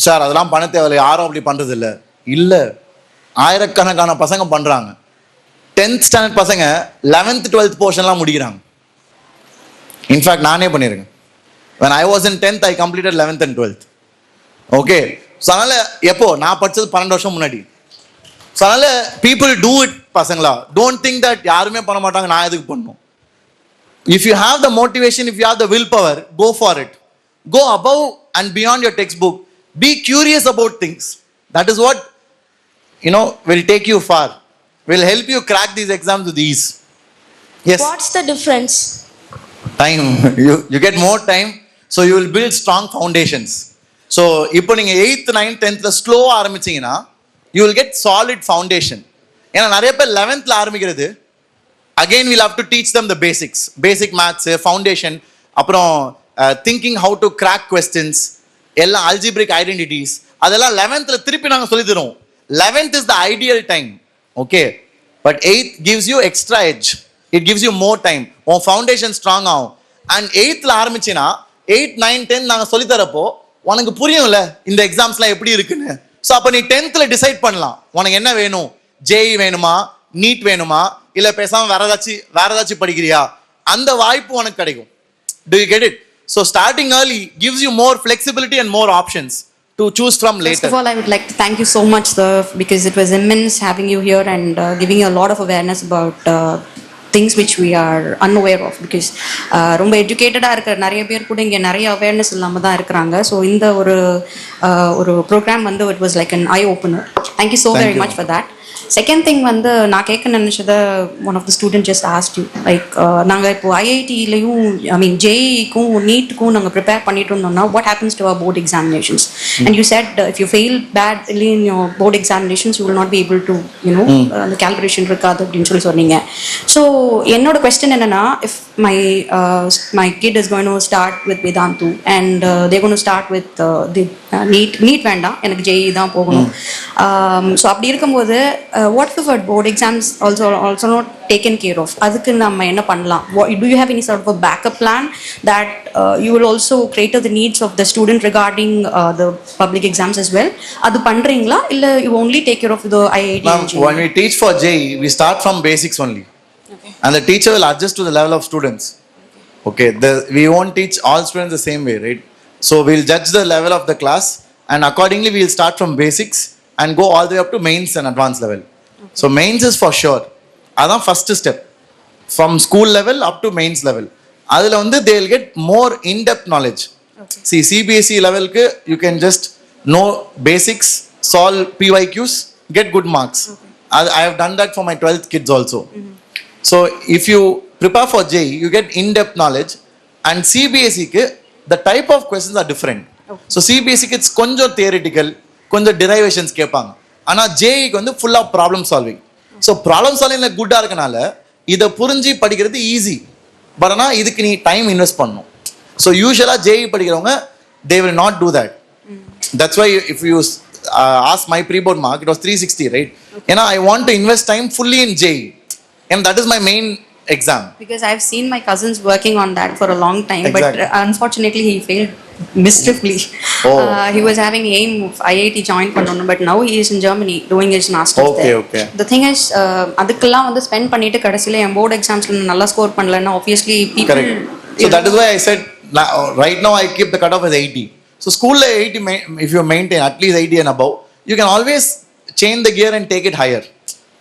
sir அதெல்லாம் பண்ண தேவையில்லை, யாரும் அப்படி பண்ணுறது இல்லை. ஆயிரக்கணக்கான பசங்க பண்ணுறாங்க. 10th ஸ்டாண்டர்ட் பசங்க 11th 12th போர்ஷன்லாம் முடிக்கிறாங்க. இன்ஃபேக்ட் நானே பண்ணியிருக்கேன். when I was in 10th I completed 11th and 12th. Okay, so அதனால் எப்போ நான் படித்தது 12 வருஷம் முன்னாடி. ஸோ அதனால் பீப்புள் டூ இட் பசங்களா. டோன்ட் திங்க் தட் யாருமே பண்ண மாட்டாங்க, நான் எதுக்கு பண்ணணும். If you have the motivation, if you have the willpower, go for it. Go above and beyond your textbook. Be curious about things. That is what, will take you far. Will help you crack these exams with ease. Yes. What's the difference? Time. You get more time, so you will build strong foundations. So, இப்போ நீங்க 8th 9th 10th slow ஆரம்பிச்சீங்கன்னா you will get solid foundation. ஏன்னா நிறைய பேர் 11th ஆரம்பிக்கிறது, again we'll have to teach them the basics, basic maths, foundation, அப்புறம் thinking how to crack questions, எல்லாம் algebraic identities, அதெல்லாம் 11th திருப்பி நாங்கள் சொல்லி தருவோம். 11th is the ideal time, okay, but 8th gives you extra edge. It gives you more time. உன் foundation strong ஆகும். And 8th ஆரம்பிச்சின்னா 8, 9, 10 நாங்கள் சொல்லி தரப்போ உனக்கு புரியும்ல இந்த எக்ஸாம்ஸ்லாம் எப்படி இருக்குன்னு. ஸோ அப்போ நீ 10th டிசைட் பண்ணலாம் உனக்கு என்ன வேணும். JEE வேணுமா, நீட் வேணுமா, இல்லை பேசாமல் வேற ஏதாச்சும் படிக்கிறியா, அந்த வாய்ப்பு உனக்கு கிடைக்கும். Do you get it? So starting early gives you more flexibility and more options to choose from later. First of all, I would like to thank you so much, sir, because it was immense having you here and giving you a lot of awareness about things which we are unaware of, because ரொம்ப எஜுகேட்டடாக இருக்கிற நிறைய பேர் கூட இங்கே நிறைய awareness இல்லாமல் தான் இருக்கிறாங்க. ஸோ இந்த ஒரு ப்ரோக்ராம் வந்து it was like an eye opener. Thank you so very much for that. Second thing வந்து நான் கேட்க நினச்சதை one of the student just asked you, like நாங்கள் இப்போ IITலையும் JEEக்கும் நீட்டுக்கும் நாங்கள் ப்ரிப்பேர் பண்ணிட்டு இருந்தோம்னா what happens to our board examinations. And you said if you fail badly in your board examinations you will not be able to அந்த calculation இருக்காது அப்படின்னு சொன்னீங்க. ஸோ என்னோட கொஸ்டின் என்னன்னா, if my kid is going to start with Vedantu and they're going to start with the NEET வேண்டாம், எனக்கு JEE தான் போகணும். ஸோ அப்படி இருக்கும்போது what if our board exams also not taken care of? அதுக்கு நம்ம என்ன பண்ணலாம்? Do you have any sort of a backup plan that you will also cater the needs of the student regarding the public exams as well? அது பண்றீங்களா இல்ல you only take care of the IIT? When we teach for JEE, we start from basics only. Okay. And the teacher will adjust to the level of students. Okay. We won't teach all students the same way, right? So we'll judge the level of the class and accordingly we'll start from basics and go all the way up to mains and advanced level. Okay. So mains is for sure. That's first step. From school level up to mains level. Adula vandu they will get more in-depth knowledge. Okay. See, CBSE level ku you can just know basics, solve PYQs, get good marks. Okay. I have done that for my 12th kids also. Mm-hmm. So if you prepare for JEE, you get in-depth knowledge. And CBSE ku the type of questions are different. Okay. So CBSE ku it's konjam theoretical, konjam derivations kepanga. Ana JEE ku vandu full of problem solving. So problem solving la good ah irukanaala இதை புரிஞ்சு படிக்கிறது easy. But ஆனால் இதுக்கு நீ time invest பண்ணணும். So யூஸ்வலாக JEE படிக்கிறவங்க they will not do that. That's why if you ask my pre-board mark, it was 360, right? ஏன்னா I want to invest time fully in JEE and that is my main exam. Because I've seen my cousins working on that for a long time, exactly. But unfortunately he failed miserably. He was having aim of IIT join பண்ணனும், but now he is in Germany doing his masters there. Okay. The thing is அதுக்கெல்லாம் வந்து spend பண்ணிட்டு கடைசில என் board எக்ஸாம்ஸ்ல நல்லா score பண்ணலன்னா obviously people. Correct. So that is why I said right now I keep the cutoff as 80. So school 80, if you maintain at least 80 and above, you can always change the gear and take it higher.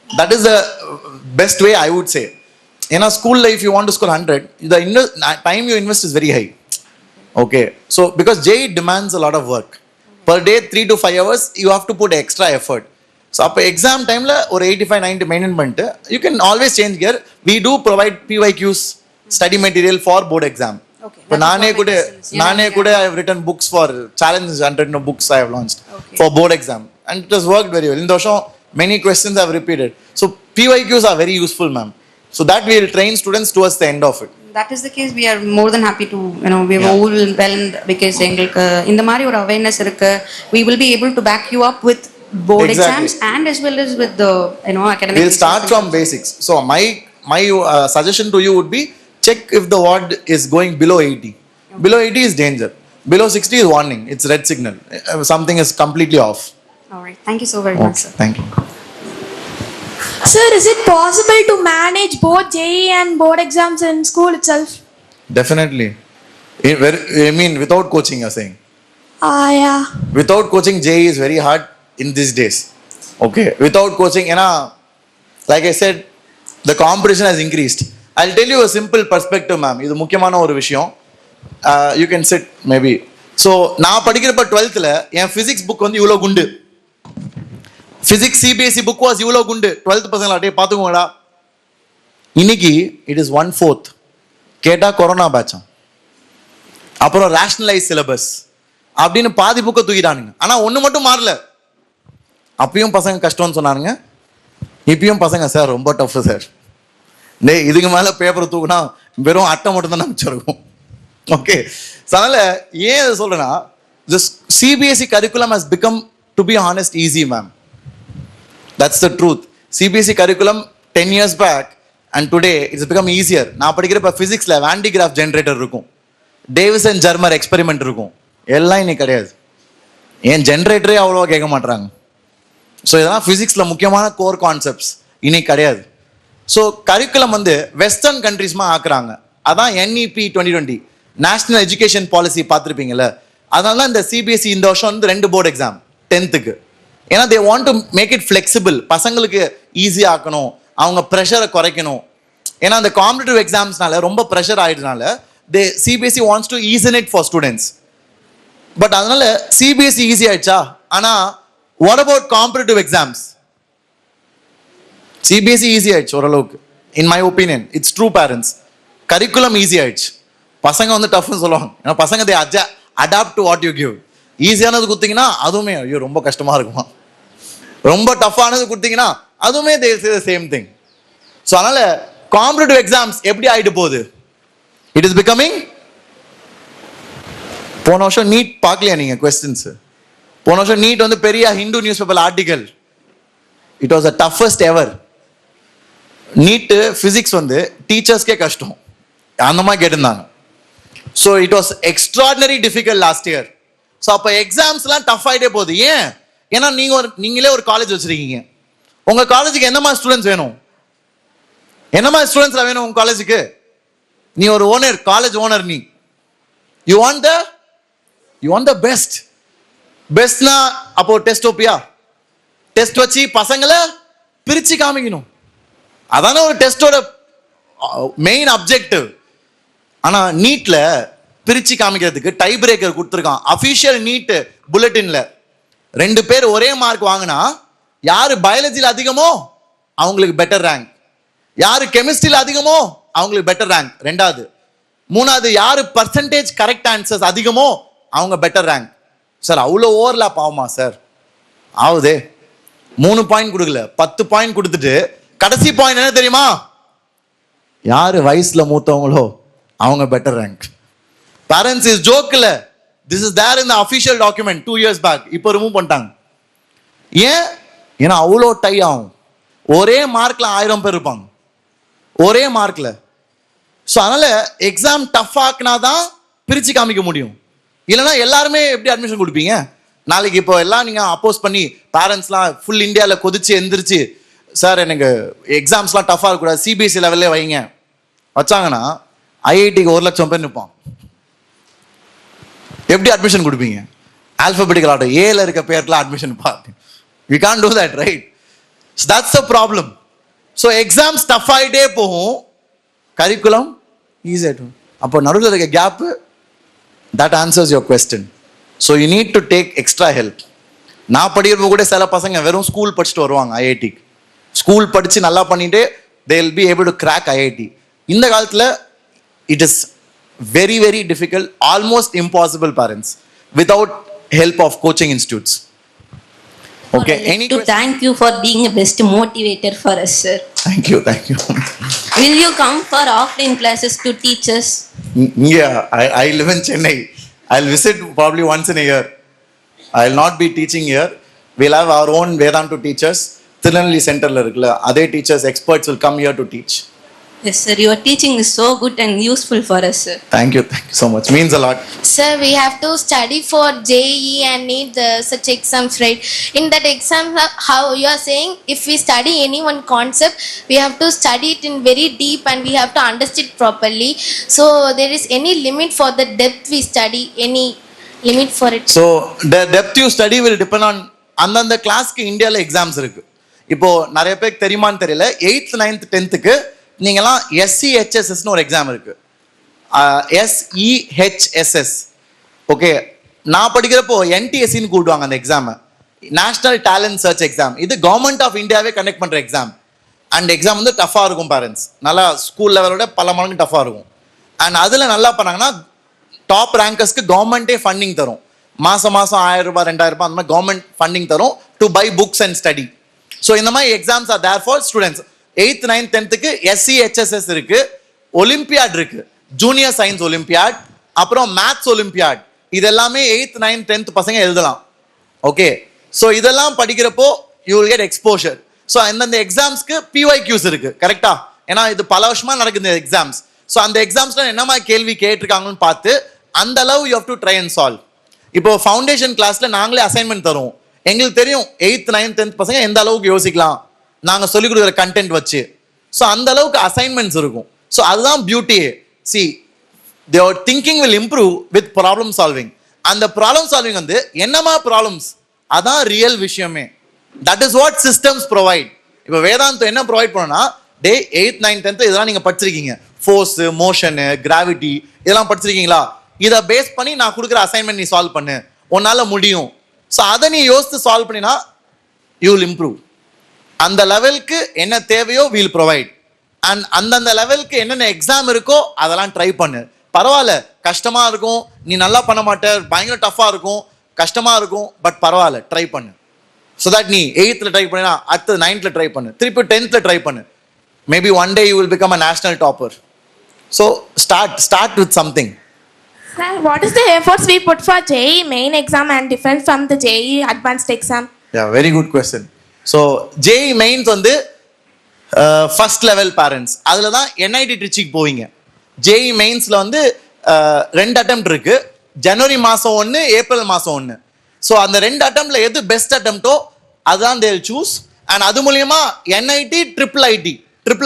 That is the best way I would say. In a school life, if you want to score 100, the time you invest is very high. Okay. So because JEE demands a lot of work. Per day, 3 to 5 hours, you have to put extra effort. So up exam time la or 85-90 maintain பண்ணிட்டு you can always change gear. We do provide PYQs, study material for board exam. Okay, இப்போ that is what my questions. நானே கூட I have written books for challenges and written books I have launched for board exam and it has worked very well. இந்த வருஷம் many questions I have repeated. So PYQs are very useful, ma'am. So that we will train students towards the end of it. That is the case. We are more than happy to, we are overwhelmed because எங்களுக்கு இந்த மாதிரி ஒரு awareness இருக்கு. We will be able to back you up with board Exactly. exams and as well as with the academic. We'll start from basics. So my suggestion to you would be check if the ward is going below 80. Below 80 is danger. Below 60 is warning. It's red signal. Something is completely off. All right. Thank you so very much, sir. Thank you. Sir, is it possible to manage both JEE and board exams in school itself? Definitely. I mean, without coaching, you're saying. Yeah. Without coaching, JEE is very hard in these days. Okay. Without coaching, like I said, the competition has increased. I'll tell you a simple perspective, ma'am. இது முக்கியமான ஒரு விஷயம். You can sit maybe. So, நான் படிக்கிறப்ப 12th என் physics book வந்து இவ்வளோ குண்டு. Physics CBSE book was இவ்வளோ குண்டு. 12th பசங்களா அப்படியே பார்த்துக்கோங்கடா. இன்னைக்கு it is 1/4. கேட்டா கொரோனா பேட்சாம். அப்புறம் ரேஷனலைஸ் சிலபஸ் அப்படின்னு பாதி புக்கை தூக்கிட்டானுங்க. ஆனால் ஒன்று மட்டும் மாறல. அப்பயும் பசங்க கஷ்டம்னு சொன்னானுங்க. இப்பயும் பசங்க சார் ரொம்ப டஃப் சார். இதுக்கு மேலே பேப்பரை தூக்குனா வெறும் அட்டை மட்டும் தான் நம்பிச்சிருக்கும். ஓகே, அதனால ஏன் அதை சொல்றேன்னா, this CBSE curriculum has become, to be honest, easy, ma'am. That's the truth. CBSE curriculum 10 years back and today it's become easier. நான் படிக்கிறப்ப ஃபிசிக்ஸில் வாண்டிகிராஃப் ஜென்ரேட்டர் இருக்கும், டேவிஸ் அண்ட் ஜெர்மர் எக்ஸ்பெரிமெண்ட் இருக்கும், எல்லாம் இன்னைக்கு கிடையாது. ஏன் ஜென்ரேட்டரே அவ்வளோவா கேட்க மாட்டுறாங்க. ஸோ இதெல்லாம் ஃபிசிக்ஸில் முக்கியமான கோர் கான்செப்ட்ஸ் இன்னைக்கு கிடையாது. ஸோ கரிக்குலம் வந்து வெஸ்டர்ன் கண்ட்ரீஸ்மா ஆக்குறாங்க. அதான் NEP 2020 நேஷனல் எஜுகேஷன் பாலிசி பார்த்துருப்பீங்கல்ல. அதனால தான் இந்த CBSE இந்த வருஷம் வந்து 2 போர்டு எக்ஸாம் 10th. ஏன்னா they want to make it flexible. பசங்களுக்கு ஈஸியாக ஆக்கணும், அவங்க ப்ரெஷரை குறைக்கணும். ஏன்னா அந்த காம்படிட்டிவ் எக்ஸாம்ஸ்னால ரொம்ப ப்ரெஷர் ஆயிடுறதுனால CBSE wants to ease it for students. But அதனால CBSE ஈஸி ஆயிடுச்சா? ஆனால் what about competitive exams? CBSE easy ஆயிடுச்சு ஓரளவுக்கு. In my opinion it's true parents. Curriculum easy ஆயிடுச்சு. பசங்க வந்து டஃப்னு சொல்லுவாங்க. ஏன்னா பசங்க they adapt to what you give. ஈஸியானது கொடுத்தீங்கன்னா அதுவுமே ஐயோ ரொம்ப கஷ்டமா இருக்குமா, ரொம்ப டஃப்பானது கொடுத்தீங்கன்னா அதுவுமே தே சே தி சேம் திங். ஸோ அதனால காம்படிட்டிவ் எக்ஸாம்ஸ் எப்படி ஆயிட்டு போகுது? It is becoming. போன வருஷம் நீட் பார்க்கலையா நீங்க கொஸ்டின்ஸ்? போன வருஷம் நீட் வந்து பெரிய Hindu news paper article. It was the toughest ever. NEET physics வந்து டீச்சர்ஸ்க்கே கஷ்டம் அந்த மாதிரி கேட்டிருந்தாங்க. So it was extraordinary difficult last year. So அப்போ எக்ஸாம்ஸ்லாம் டஃப் ஆகிட்டே போகுது. ஏன்? ஏன்னா நீங்களே ஒரு காலேஜ் வச்சுருக்கீங்க. உங்கள் காலேஜுக்கு என்ன மாதிரி ஸ்டூடெண்ட்ஸ் வேணும்? என்ன மாதிரி ஸ்டூடெண்ட்ஸ்லாம் வேணும் உங்கள் காலேஜுக்கு? நீ ஒரு ஓனர், காலேஜ் ஓனர், நீ யூ வாண்ட் த பெஸ்ட். பெஸ்ட்னா அப்போ டெஸ்டோப்பியா, டெஸ்ட் வச்சு பசங்களை பிரித்து காமிக்கணும். அதான ஒரு டெஸ்டோட மெயின் அப்ஜெக்டிவ். ஆனால் நீட்டில் பிரித்து காமிக்கிறதுக்கு டை பிரேக்கர் கொடுத்துருக்கான். அஃபிஷியல் நீட் புல்லட்டின்ல 2 பேர் ஒரே மார்க் வாங்கினா யாரு பயாலஜியில் அதிகமோ அவங்களுக்கு பெட்டர் ரேங்க், யாரு கெமிஸ்ட்ரியில் அதிகமோ அவங்களுக்கு பெட்டர் ரேங்க் 2வது. 3வது யாரு பர்சன்டேஜ் கரெக்ட் ஆன்சர்ஸ் அதிகமோ அவங்க பெட்டர் ரேங்க். சார் அவ்வளோ ஓவர்லாப் ஆகுமா சார்? ஆகுதே. 3 பாயிண்ட் கொடுக்கல, 10 பாயிண்ட் கொடுத்துட்டு கடைசி பாயிண்ட் என்ன தெரியுமா? யாரு வயசுல மூத்தவங்களோ அவங்க பெட்டர் ரேங்க். பேரண்ட்ஸ் இஸ் ஜோக்ல. This is there in the official document 2 years back. இப்போ ரிமூவ் பண்ணிட்டாங்க. ஏன்? ஏன்னா அவ்வளோ டை ஆகும். ஒரே மார்க்ல 1000 பேர் இருப்பாங்க ஒரே மார்க்ல. ஸோ அதனால எக்ஸாம் டஃப் ஆக்குனாதான் பிரிச்சு காமிக்க முடியும். இல்லைன்னா எல்லாருமே எப்படி அட்மிஷன் கொடுப்பீங்க? நாளைக்கு இப்போ எல்லாம் நீங்க அப்போஸ் பண்ணி பேரண்ட்ஸ்லாம் ஃபுல் இந்தியாவில் கொதிச்சு எந்திரிச்சு சார் எனக்கு எக்ஸாம்ஸ்லாம் டஃபாக இருக்கக்கூடாது, CBSE லெவல்லே வைங்க வச்சாங்கன்னா IITக்கு 1 லட்சம் பேர் நிற்பான். எப்படி அட்மிஷன் கொடுப்பீங்க? ஆல்பபெட்டிக்கல் ஆர்டர் ஏல இருக்க பேருக்குலாம் அட்மிஷன் பார்த்து we can't do that, right? So that's the problem. So exams tough ஆகிட்டே போகும், கரிக்குலம் ஈஸியாகிட்டும். அப்போ நடுவில் இருக்க gap that answers your question. So you need to take extra help. நான் படிக்கிறப்ப கூட சில பசங்க வெறும் ஸ்கூல் படிச்சுட்டு வருவாங்க IITக்கு. ஸ்கூல் படித்து நல்லா பண்ணிட்டு they will be able to crack IIT. இந்த காலத்தில் it is very, very difficult, almost impossible, parents, without help of coaching institutes. Okay, any to question? thank you for being a best motivator for us, sir. Thank you, thank you. Will you come for offline classes to teach us? Yeah, I live in Chennai. I'll visit probably once in a year. I'll not be teaching here. We'll have our own Vedantu teachers. Tirunelveli Center la irukla, other teachers, experts will come here to teach. Yes, sir. Your teaching is so good and useful for us, sir. Thank you so much. Means a lot. Sir, we have to study for JEE and need such exams, right? In that exam, how you are saying, if we study any one concept, we have to study it in very deep and we have to understand it properly. So, there is any limit for the depth we study? Any limit for it? So, the depth you study will depend on அந்தந்த கிளாஸ்க்கு இந்தியாவில் exams இருக்கு. இப்போ நிறைய பேருக்கு தெரியுமான்னு தெரியல, 8th 9th 10th நீங்களாம் SEHSSன்னு ஒரு எக்ஸாம் இருக்கு. SEHSS. ஓகே, நான் படிக்கிறப்போ NTSCன்னு கூப்பிடுவாங்க அந்த exam, national talent search exam. இது கவர்மெண்ட் ஆஃப் இந்தியாவே கண்டக்ட் பண்ற எக்ஸாம். அண்ட் எக்ஸாம் வந்து டஃபா இருக்கும் பேரண்ட்ஸ், நல்லா ஸ்கூல் லெவலோட பல மடங்கு டஃபா இருக்கும். அண்ட் அதில் நல்லா பண்ணாங்கன்னா டாப் ரேங்கர்ஸ்க்கு கவர்மெண்ட்டே ஃபண்டிங் தரும். மாதம் 1000 ரூபாய் 2000 ரூபாய் அந்த மாதிரி கவர்மெண்ட் ஃபண்டிங் தரும் to buy books and study. So இந்த மாதிரி exams are there for students. 8th 9th 10th SEHSS இருக்கு, ஒலிம்பியாட் இருக்கு, ஜூனியர் சயின்ஸ் ஒலிம்பியாட், அப்புறம் மேத்ஸ் ஒலிம்பியாட். இது எல்லாமே 8th 9th 10th பசங்க எழுதலாம். ஓகே, ஸோ இதெல்லாம் படிக்கிறப்போ you will get exposure. So அந்தந்த எக்ஸாம்ஸ்க்கு PYQs இருக்கு, கரெக்டா? ஏன்னா இது பல வருஷமா நடக்குது எக்ஸாம்ஸ். ஸோ அந்த எக்ஸாம்ஸ்ல என்ன மாதிரி கேள்வி கேட்டிருக்காங்கன்னு பார்த்து அந்த அளவு you have to try and solve. இப்போ ஃபவுண்டேஷன் கிளாஸ்ல நாங்களே அசைன்மெண்ட் தருவோம். எங்களுக்கு தெரியும் 8th 9th 10th பசங்க எந்த அளவுக்கு யோசிக்கலாம் நாங்கள் சொல்லிக் கொடுக்குற கண்டென்ட் வச்சு. ஸோ அந்த அளவுக்கு அசைன்மெண்ட்ஸ் இருக்கும். ஸோ அதுதான் பியூட்டியே. See, their thinking will improve with problem solving. அந்த ப்ராப்ளம் சால்விங் வந்து என்னமா ப்ராப்ளம்ஸ், அதான் ரியல் விஷயமே. That is what systems provide. இப்போ வேதாந்தம் என்ன ப்ரொவைட் பண்ணோம்னா, 8th 9th 10th இதெல்லாம் நீங்க படிச்சிருக்கீங்க, ஃபோர்ஸ், மோஷனு, கிராவிட்டி இதெல்லாம் படிச்சிருக்கீங்களா? இதை பேஸ் பண்ணி நான் கொடுக்குற அசைன்மெண்ட் நீ சால்வ் பண்ணு, உன்னால முடியும். ஸோ அதை நீ யோசித்து சால்வ் பண்ணினா யூ வில் இம்ப்ரூவ். அந்த லெவலுக்கு என்ன தேவையோ வீல் ப்ரொவைட். அண்ட் அந்தந்த லெவலுக்கு என்னென்ன எக்ஸாம் இருக்கோ அதெல்லாம் ட்ரை பண்ணு. பரவாயில்ல, கஷ்டமா இருக்கும், நீ நல்லா பண்ண மாட்ட, பயங்கர டஃபா இருக்கும், கஷ்டமா இருக்கும், பட் பரவாயில்ல ட்ரை பண்ணு. ஸோ தட் நீ 8th ட்ரை பண்ணினா அடுத்து 9th ட்ரை பண்ணு, திருப்பி 10th ட்ரை பண்ணு. Maybe one day you will become a national topper. So start with something. Sir, what is the efforts we put for JEE main exam and different from the JEE advanced exam? Yeah, very good question. So JEE mains வந்து first level parents, அதில் தான் NIT ட்ரிச்சிக்கு போவீங்க. JEE மெயின்ஸில் வந்து 2 attempt இருக்கு, ஜனவரி மாதம் 1, April மாதம் 1. So அந்த 2 அட்டெம்ப்ட்ல எது பெஸ்ட் அட்டெம்ப்டோ அதுதான் தேல் சூஸ். அண்ட் அது மூலியமா NIT ட்ரிபிள்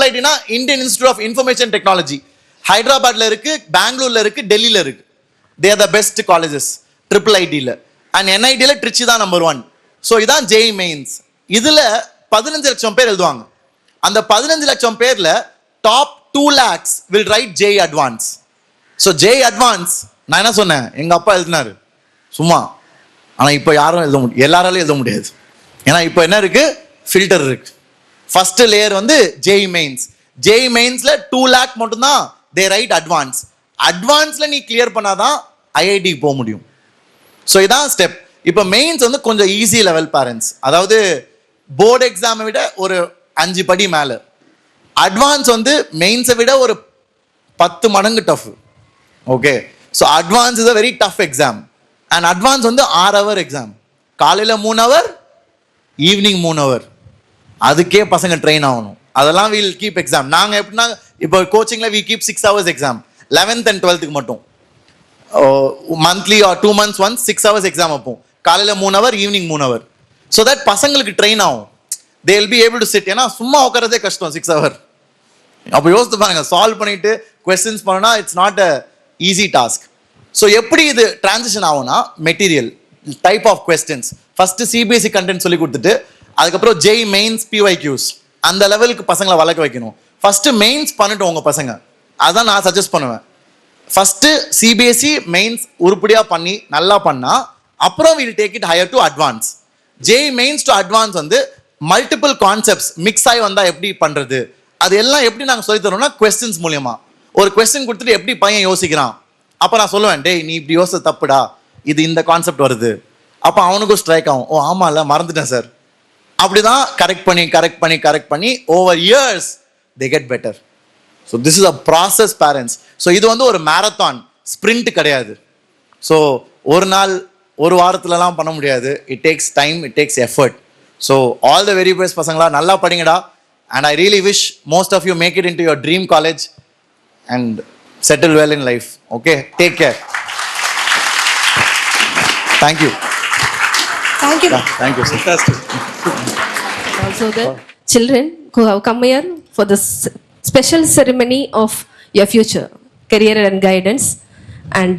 ஐடினா Indian institute of information technology, ஹைதராபாத்ல இருக்கு, பெங்களூர்ல இருக்கு, டெல்லியில இருக்கு. They are the best colleges triple ஐடியில். அண்ட் NITல ட்ரிச்சி தான் நம்பர் 1. ஸோ இதான் JEE மெயின்ஸ். இதில் 15 லட்சம் பேர் எழுதுவாங்க. அந்த 15 லட்சம் பேர்ல top 2 lakhs will write JEE advance. So JEE advance நான் என்ன சொன்னேன், எங்க அப்பா எழுதினாரு சும்மா. ஆனால் இப்போ யாரும் எழுத முடியும், எல்லாராலையும் எழுத முடியாது. ஏன்னா இப்போ என்ன இருக்கு, ஃபில்டர் இருக்கு. ஃபர்ஸ்ட் லேயர் வந்து JEE மெயின்ஸ். JEE மெயின்ஸ்ல 2 lakh மட்டும்தான் தே ரைட் அட்வான்ஸ். அட்வான்ஸ்ல நீ கிளியர் பண்ணாதான் IIT போக முடியும். ஸோ இதான் ஸ்டெப். இப்போ மெயின்ஸ் வந்து கொஞ்சம் ஈஸி லெவல் பேரண்ட்ஸ், அதாவது போர்டு எக்ஸாமை விட ஒரு 5 படி மேலே. அட்வான்ஸ் வந்து மெயின்ஸை விட ஒரு 10 மடங்கு tough. Okay, so advance is a very tough exam. And advance வந்து 6 hour எக்ஸாம், காலையில் 3 hour, ஈவினிங் 3 hour. அதுக்கே பசங்க ட்ரெயின் ஆகணும். அதெல்லாம் வீல் கீப் எக்ஸாம். நாங்கள் எப்படின்னா இப்போ கோச்சிங்கில் we keep 6 hours exam 11th and 12th மட்டும். Monthly or 2 months once 6 hours exam வைப்போம், காலையில் 3 hour, evening 3 hour. So that பசங்களுக்கு ட்ரெயின் ஆகும். they will be able to sit. ஏன்னா சும்மா உட்காரதே கஷ்டம் 6 hour. அப்போ யோசித்து பாருங்க, சால்வ் பண்ணிட்டு கொஸ்டின்ஸ் பண்ணா it's not a easy task. So எப்படி இது டிரான்சிஷன் ஆகும்னா, material, type of questions, first CBSE content சொல்லி கொடுத்துட்டு அதுக்கப்புறம் JEE மெயின்ஸ் PYQs அந்த லெவலுக்கு பசங்களை வளர்க்க வைக்கணும். ஃபர்ஸ்ட் மெயின்ஸ் பண்ணிட்டு உங்க பசங்க, அதான் நான் சஜஸ்ட் பண்ணுவேன். ஃபர்ஸ்ட் CBSE மெயின்ஸ் உருப்படியா பண்ணி நல்லா பண்ணா அப்புறம் will take it higher to advance. JEE mains to advance வந்து மல்டிபிள் கான்செப்ட்ஸ் மிக்ஸ் ஆகி வந்தா எப்படி பண்றது, அது எல்லாம் எப்படி நாங்கள் சொல்லி தரோம்னா கொஸ்டின்ஸ் மூலியமா. ஒரு கொஸ்டின் கொடுத்துட்டு எப்படி பையன் யோசிக்கிறான், அப்போ நான் சொல்லுவேன், டேய் நீ இப்படி யோசிச்சது தப்புடா, இது இந்த கான்செப்ட் வருது. அப்போ அவனுக்கும் ஸ்ட்ரைக் ஆகும், ஓ ஆமாம்ல மறந்துட்டேன் சார். அப்படிதான் கரெக்ட் பண்ணி over years they get better. So this is a process parents. So இது வந்து ஒரு மேரத்தான், ஸ்ப்ரிண்ட் கிடையாது. ஸோ ஒரு நாள் ஒரு வாரத்துலலாம் பண்ண முடியாது. It takes time, it takes effort. So all the very best பசங்களா, நல்லா படிங்கடா. And I really wish most of you make it in to your dream college and settle well in life. Okay, take care. Thank you. Thank you. Thank you. Fantastic. Also the children who have come here for this special ceremony of your future career and guidance, and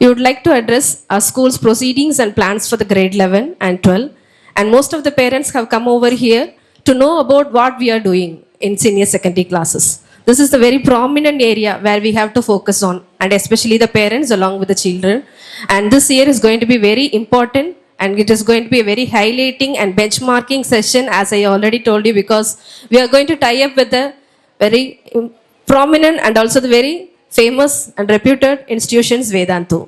we would like to address our school's proceedings and plans for the grade 11 and 12, and most of the parents have come over here to know about what we are doing in senior secondary classes. This is the very prominent area where we have to focus on, and especially the parents along with the children. And this year is going to be very important, and it is going to be a very highlighting and benchmarking session, as I already told you, because we are going to tie up with the very prominent and also the very famous and reputed institutions Vedantu.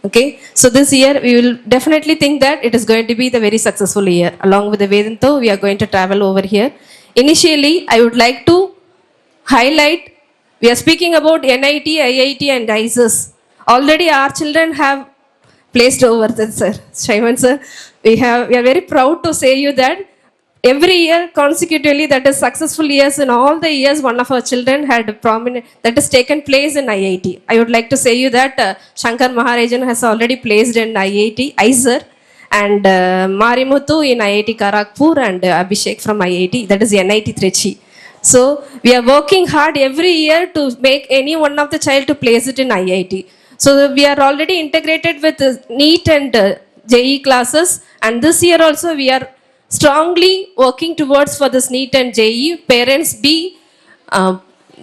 Okay, so this year we will definitely think that it is going to be the very successful year. Along with the Vedantu, we are going to travel over here. Initially, I would like to highlight, we are speaking about NIT, IIT and ISIS. Already our children have placed over this, sir. Shaivan sir, we are very proud to say you that every year consecutively, that is successful years, in all the years one of our children had prominent, that has taken place in IIT. I would like to say you that Shankar Maharajan has already placed in IIT, ISER, and Marimuthu in IIT Kharagpur, and Abhishek from IIT, that is NIT Trichy. So we are working hard every year to make any one of the child to place it in IIT. So we are already integrated with NEET and JEE classes, and this year also we are strongly working towards for this NEET and JEE. Parents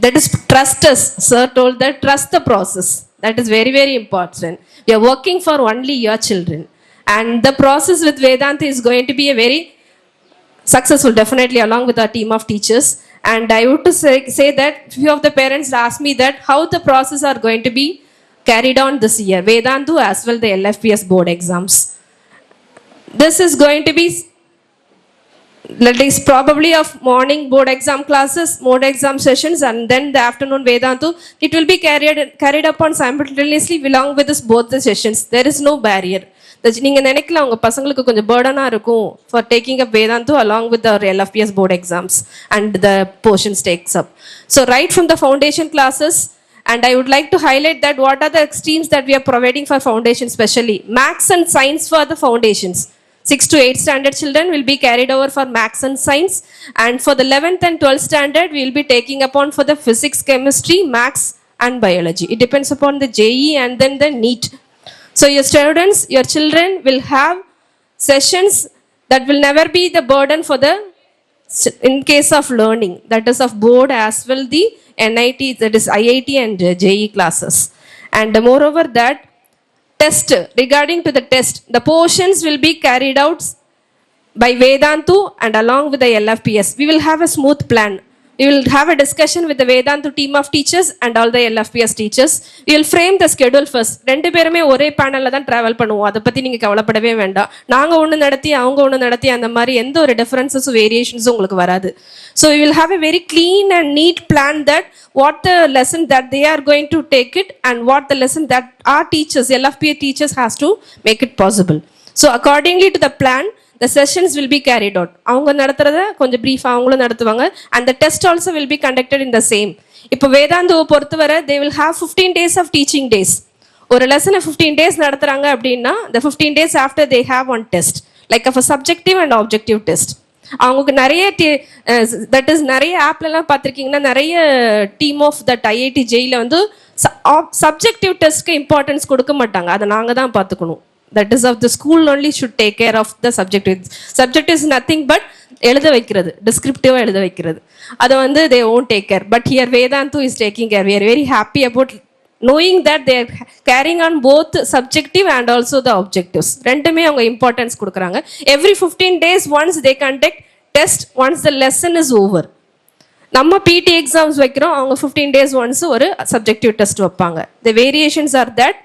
that is trust us. Sir told that trust the process. That is very, very important. We are working for only your children, and the process with Vedanta is going to be a very successful, definitely, along with our team of teachers. And I would to say that few of the parents asked me that how the process are going to be carried on this year, Vedantu as well the LFPS board exams. This is going to be, that is probably of morning board exam classes, board exam sessions, and then the afternoon Vedantu. It will be carried upon simultaneously along with this both the sessions. There is no barrier. நீங்கள் நினைக்கலாம் உங்கள் பசங்களுக்கு கொஞ்சம் பேர்டனாக இருக்கும் for taking up Vedantu along with our LFPS board exams and the portions takes up. So right from the foundation classes, and I would like to highlight that what are the streams that we are providing for foundation, especially maths and science for the foundations. 6 to 8 standard children will be carried over for maths and science, and for the 11th and 12th standard we will be taking upon for the physics, chemistry, maths and biology. It depends upon the JEE and then the NEET. So your students, your children will have sessions that will never be the burden for the, in case of learning, that is of board as well the NIT, that is IIT and JEE classes. And moreover that test, regarding to the test, the portions will be carried out by Vedantu and along with the LFPS. We will have a smooth plan. We will have a discussion with the Vedantu team of teachers and all the LFPS teachers. We will frame the schedule first. ரெண்டு பேருமே ஒரே பேனல்ல தான் travel பண்ணுவோம். அதை பத்தி நீங்க கவலைப்படவே வேண்டாம். நாங்க ஒன்று நடத்தி அவங்க ஒன்று நடத்தி அந்த மாதிரி எந்த ஒரு டிஃபரன்சஸும் வேரியேஷன்ஸும் உங்களுக்கு வராது. So we will have a very clean and neat plan that what the lesson that they are going to take it and what the lesson that our teachers, LFPS teachers, has to make it possible. So accordingly to the plan, the sessions will be carried out. அவங்க நடத்துறத கொஞ்சம் brief அவங்களும் நடத்துவாங்க, and the test also will be conducted in the same. இப்போ வேதாந்துவை பொறுத்தவரை they will have 15 days of teaching days. ஒரு லெசனை 15 days நடத்துறாங்க அப்படின்னா the 15 days after they have one test, like of a subjective and objective test. அவங்களுக்கு நிறைய that is நிறைய ஆப்லலாம் பார்த்துருக்கீங்கன்னா நிறைய டீம் ஆஃப் தட் IIT JEEல வந்து சப்ஜெக்டிவ் டெஸ்ட்க்கு இம்பார்ட்டன்ஸ் கொடுக்க மாட்டாங்க. அதை நாங்கள் தான் பார்த்துக்கணும். That is of the school only should take care of the subject. Subject is nothing but எழுத வைக்கிறது, descriptive எழுத வைக்கிறது. அதை வந்து they won't take care. But here Vedantu is taking care. We are very happy about knowing that they are carrying on both subjective and also the objectives. ரெண்டுமே அவங்க importance கொடுக்குறாங்க. Every 15 days once they conduct test once the lesson is over. நம்ம பிடி exams வைக்கிறோம், அவங்க 15 days once ஒரு subjective test வைப்பாங்க. The variations are that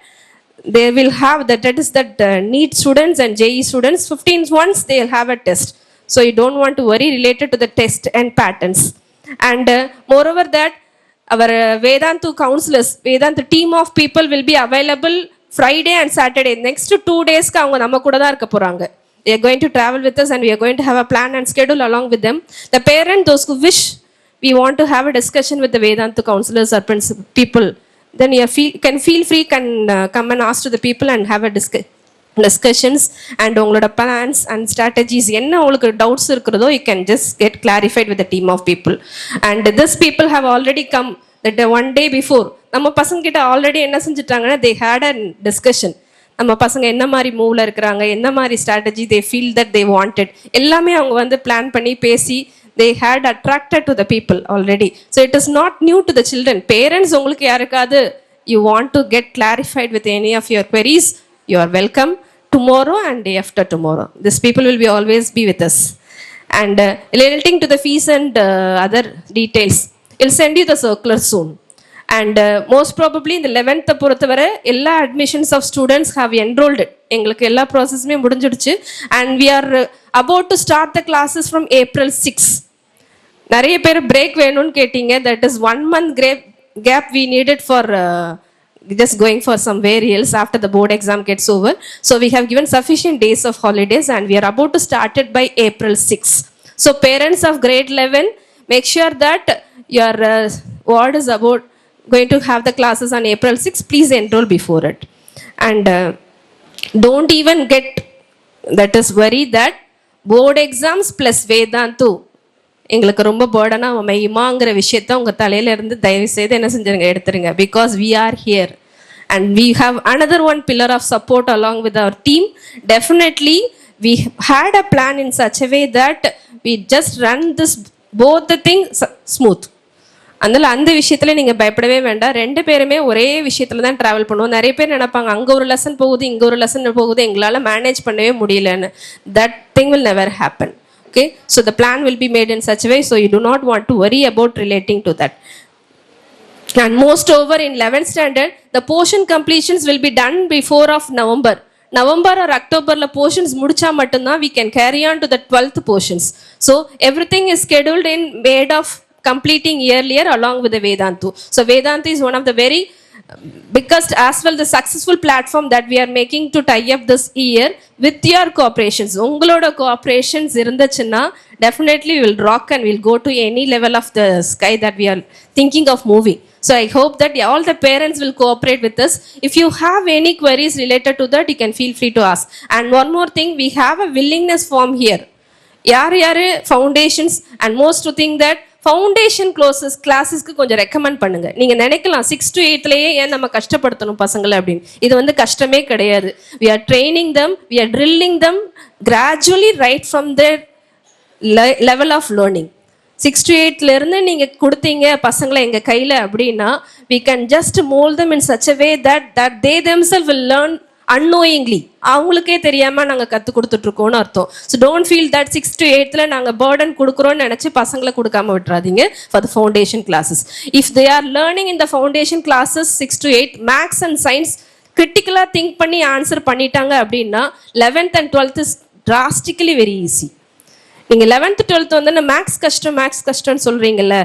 they will have that is that NEET students and JEE students 15 once they will have a test, so you don't want to worry related to the test and patterns. And moreover that our Vedantu counselors, Vedantu team of people will be available Friday and Saturday. Next 2 days ka avanga nama kuda da irukka poranga. They are going to travel with us and we are going to have a plan and schedule along with them. The parent, those who wish, we want to have a discussion with the Vedantu counselors or people, then you can feel free, can come and ask to the people and have a discussions and ungaloda plans and strategies enna ungalku doubts irukkuradho you can just get clarified with the team of people. And this people have already come that one day before நம்ம பசங்க கிட்ட already என்ன செஞ்சிட்டாங்கன்னா they had a discussion. நம்ம பசங்க என்ன மாதிரி மூவ்ல இருக்கிறாங்க, என்ன மாதிரி strategy they feel that they wanted, எல்லாமே அவங்க வந்து பிளான் பண்ணி பேசி they had attracted to the people already. So it is not new to the children. Parents உங்களுக்கு யாருக்காவது you want to get clarified with any of your queries, you are welcome tomorrow and day after tomorrow. These people will be always be with us. And relating to the fees and other details, we'll send you the circular soon. And most probably in the 11th பொறுத்தவரை எல்லா admissions of students have enrolled. எங்களுக்கு எல்லா ப்ராசஸுமே முடிஞ்சிடுச்சு. And we are about to start the classes from April 6. நிறைய பேர் break வேணும்னு கேட்டீங்க. That is 1 month gap we needed for just going for some varials after the board exam gets over. So we have given sufficient days of holidays and we are about to start it by April 6. So parents of grade 11, make sure that your ward is about going to have the classes on April 6. Please enroll before it. And don't even get, that is worry that board exams plus Vedantu எங்களுக்கு ரொம்ப பேர்டனாக அமையுமாங்கிற விஷயத்த உங்கள் தலையில இருந்து தயவு செய்து என்ன செஞ்சுருங்க, எடுத்துருங்க. Because we are here and we have another one pillar of support along with our team. Definitely we had a plan in such a way that we just run this both the things smooth. அதனால் அந்த விஷயத்தில் நீங்கள் பயப்படவே வேண்டாம். 2 பேருமே ஒரே விஷயத்தில் தான் ட்ராவல் பண்ணுவோம். நிறைய பேர் நினைப்பாங்க அங்கே ஒரு லெசன் போகுது இங்கே ஒரு லெசன் போகுது எங்களால் மேனேஜ் பண்ணவே முடியலன்னு. That thing will never happen. Okay, so the plan will be made in such a way so you do not want to worry about relating to that. And most over in 11th standard the portion completions will be done before of November or October la portions mudicha mattum we can carry on to the 12th portions. So everything is scheduled in made of completing earlier along with the Vedantu. So Vedantu is one of the very biggest as well the successful platform that we are making to tie up this year with your cooperations. Ungaloda cooperations irundachina definitely we will rock and we'll go to any level of the sky that we are thinking of moving. So I hope that all the parents will cooperate with us. If you have any queries related to that, you can feel free to ask. And one more thing, we have a willingness form here. யார் foundations and most to think that foundation கிளாஸஸ்க்கு கொஞ்சம் recommend பண்ணுங்க. நீங்க நினைக்கலாம் 6 to 8லயே ஏன் நம்ம கஷ்டப்படுத்தணும் பசங்களை அப்படின்னு. இது வந்து கஷ்டமே கிடையாது. We are training them, we are drilling them gradually right from their level of learning. 6 to 8ல இருந்து நீங்க கொடுத்தீங்க பசங்களை எங்க கையில அப்படின்னா we can just mold them in such a way that they themselves will learn unknowingly. அவங்களுக்கே தெரியாம நாங்க கத்து கொடுத்துட்டு இருக்கோம்னு அர்த்தம். So don't feel that 6 to 8ல நாங்க பேர்டன் கொடுக்குறோம்னு நினைச்சு பசங்களை கொடுக்காம விட்டுறாதீங்க for the foundation classes. If they are learning in the foundation classes 6 to 8 maths and science கிரிட்டிக்கலா திங்க் பண்ணி ஆன்சர் பண்ணிட்டாங்க அப்படின்னா 11th and 12th is drastically very easy. நீங்க 11th 12th வந்து மேக்ஸ் கஷ்டம்னு சொல்றீங்கல்ல.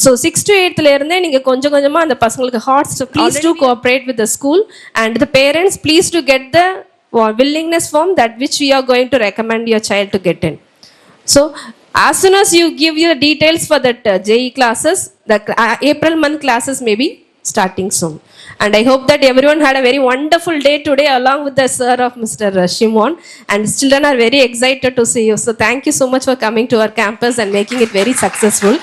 ஸோ 6 to 8ல இருந்தே நீங்க கொஞ்சம் கொஞ்சமா அந்த பசங்களுக்கு hearts please to cooperate with the school and the parents please to get the willingness form that which we are going to recommend your child to get in. So as soon as you give your details for that JEE classes, the April month classes may be starting soon. And I hope that everyone had a very wonderful day today along with the sir of Mr. Shimon, and children are very excited to see you. So thank you so much for coming to our campus and making it very successful.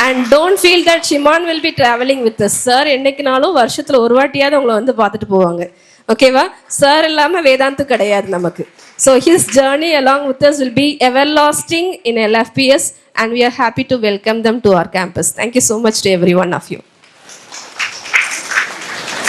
And don't feel that Shimon will be traveling with us. Sir என்னைக்குனாலும் வருஷத்துல ஒரு வாட்டியாவது உங்களை வந்து பார்த்துட்டு போவாங்க. ஓகேவா? Sir இல்லாம வேதாந்து கிடையாது நமக்கு. So his journey along with us will be everlasting in LFPS and we are happy to welcome them to our campus. Thank you so much to every one of you.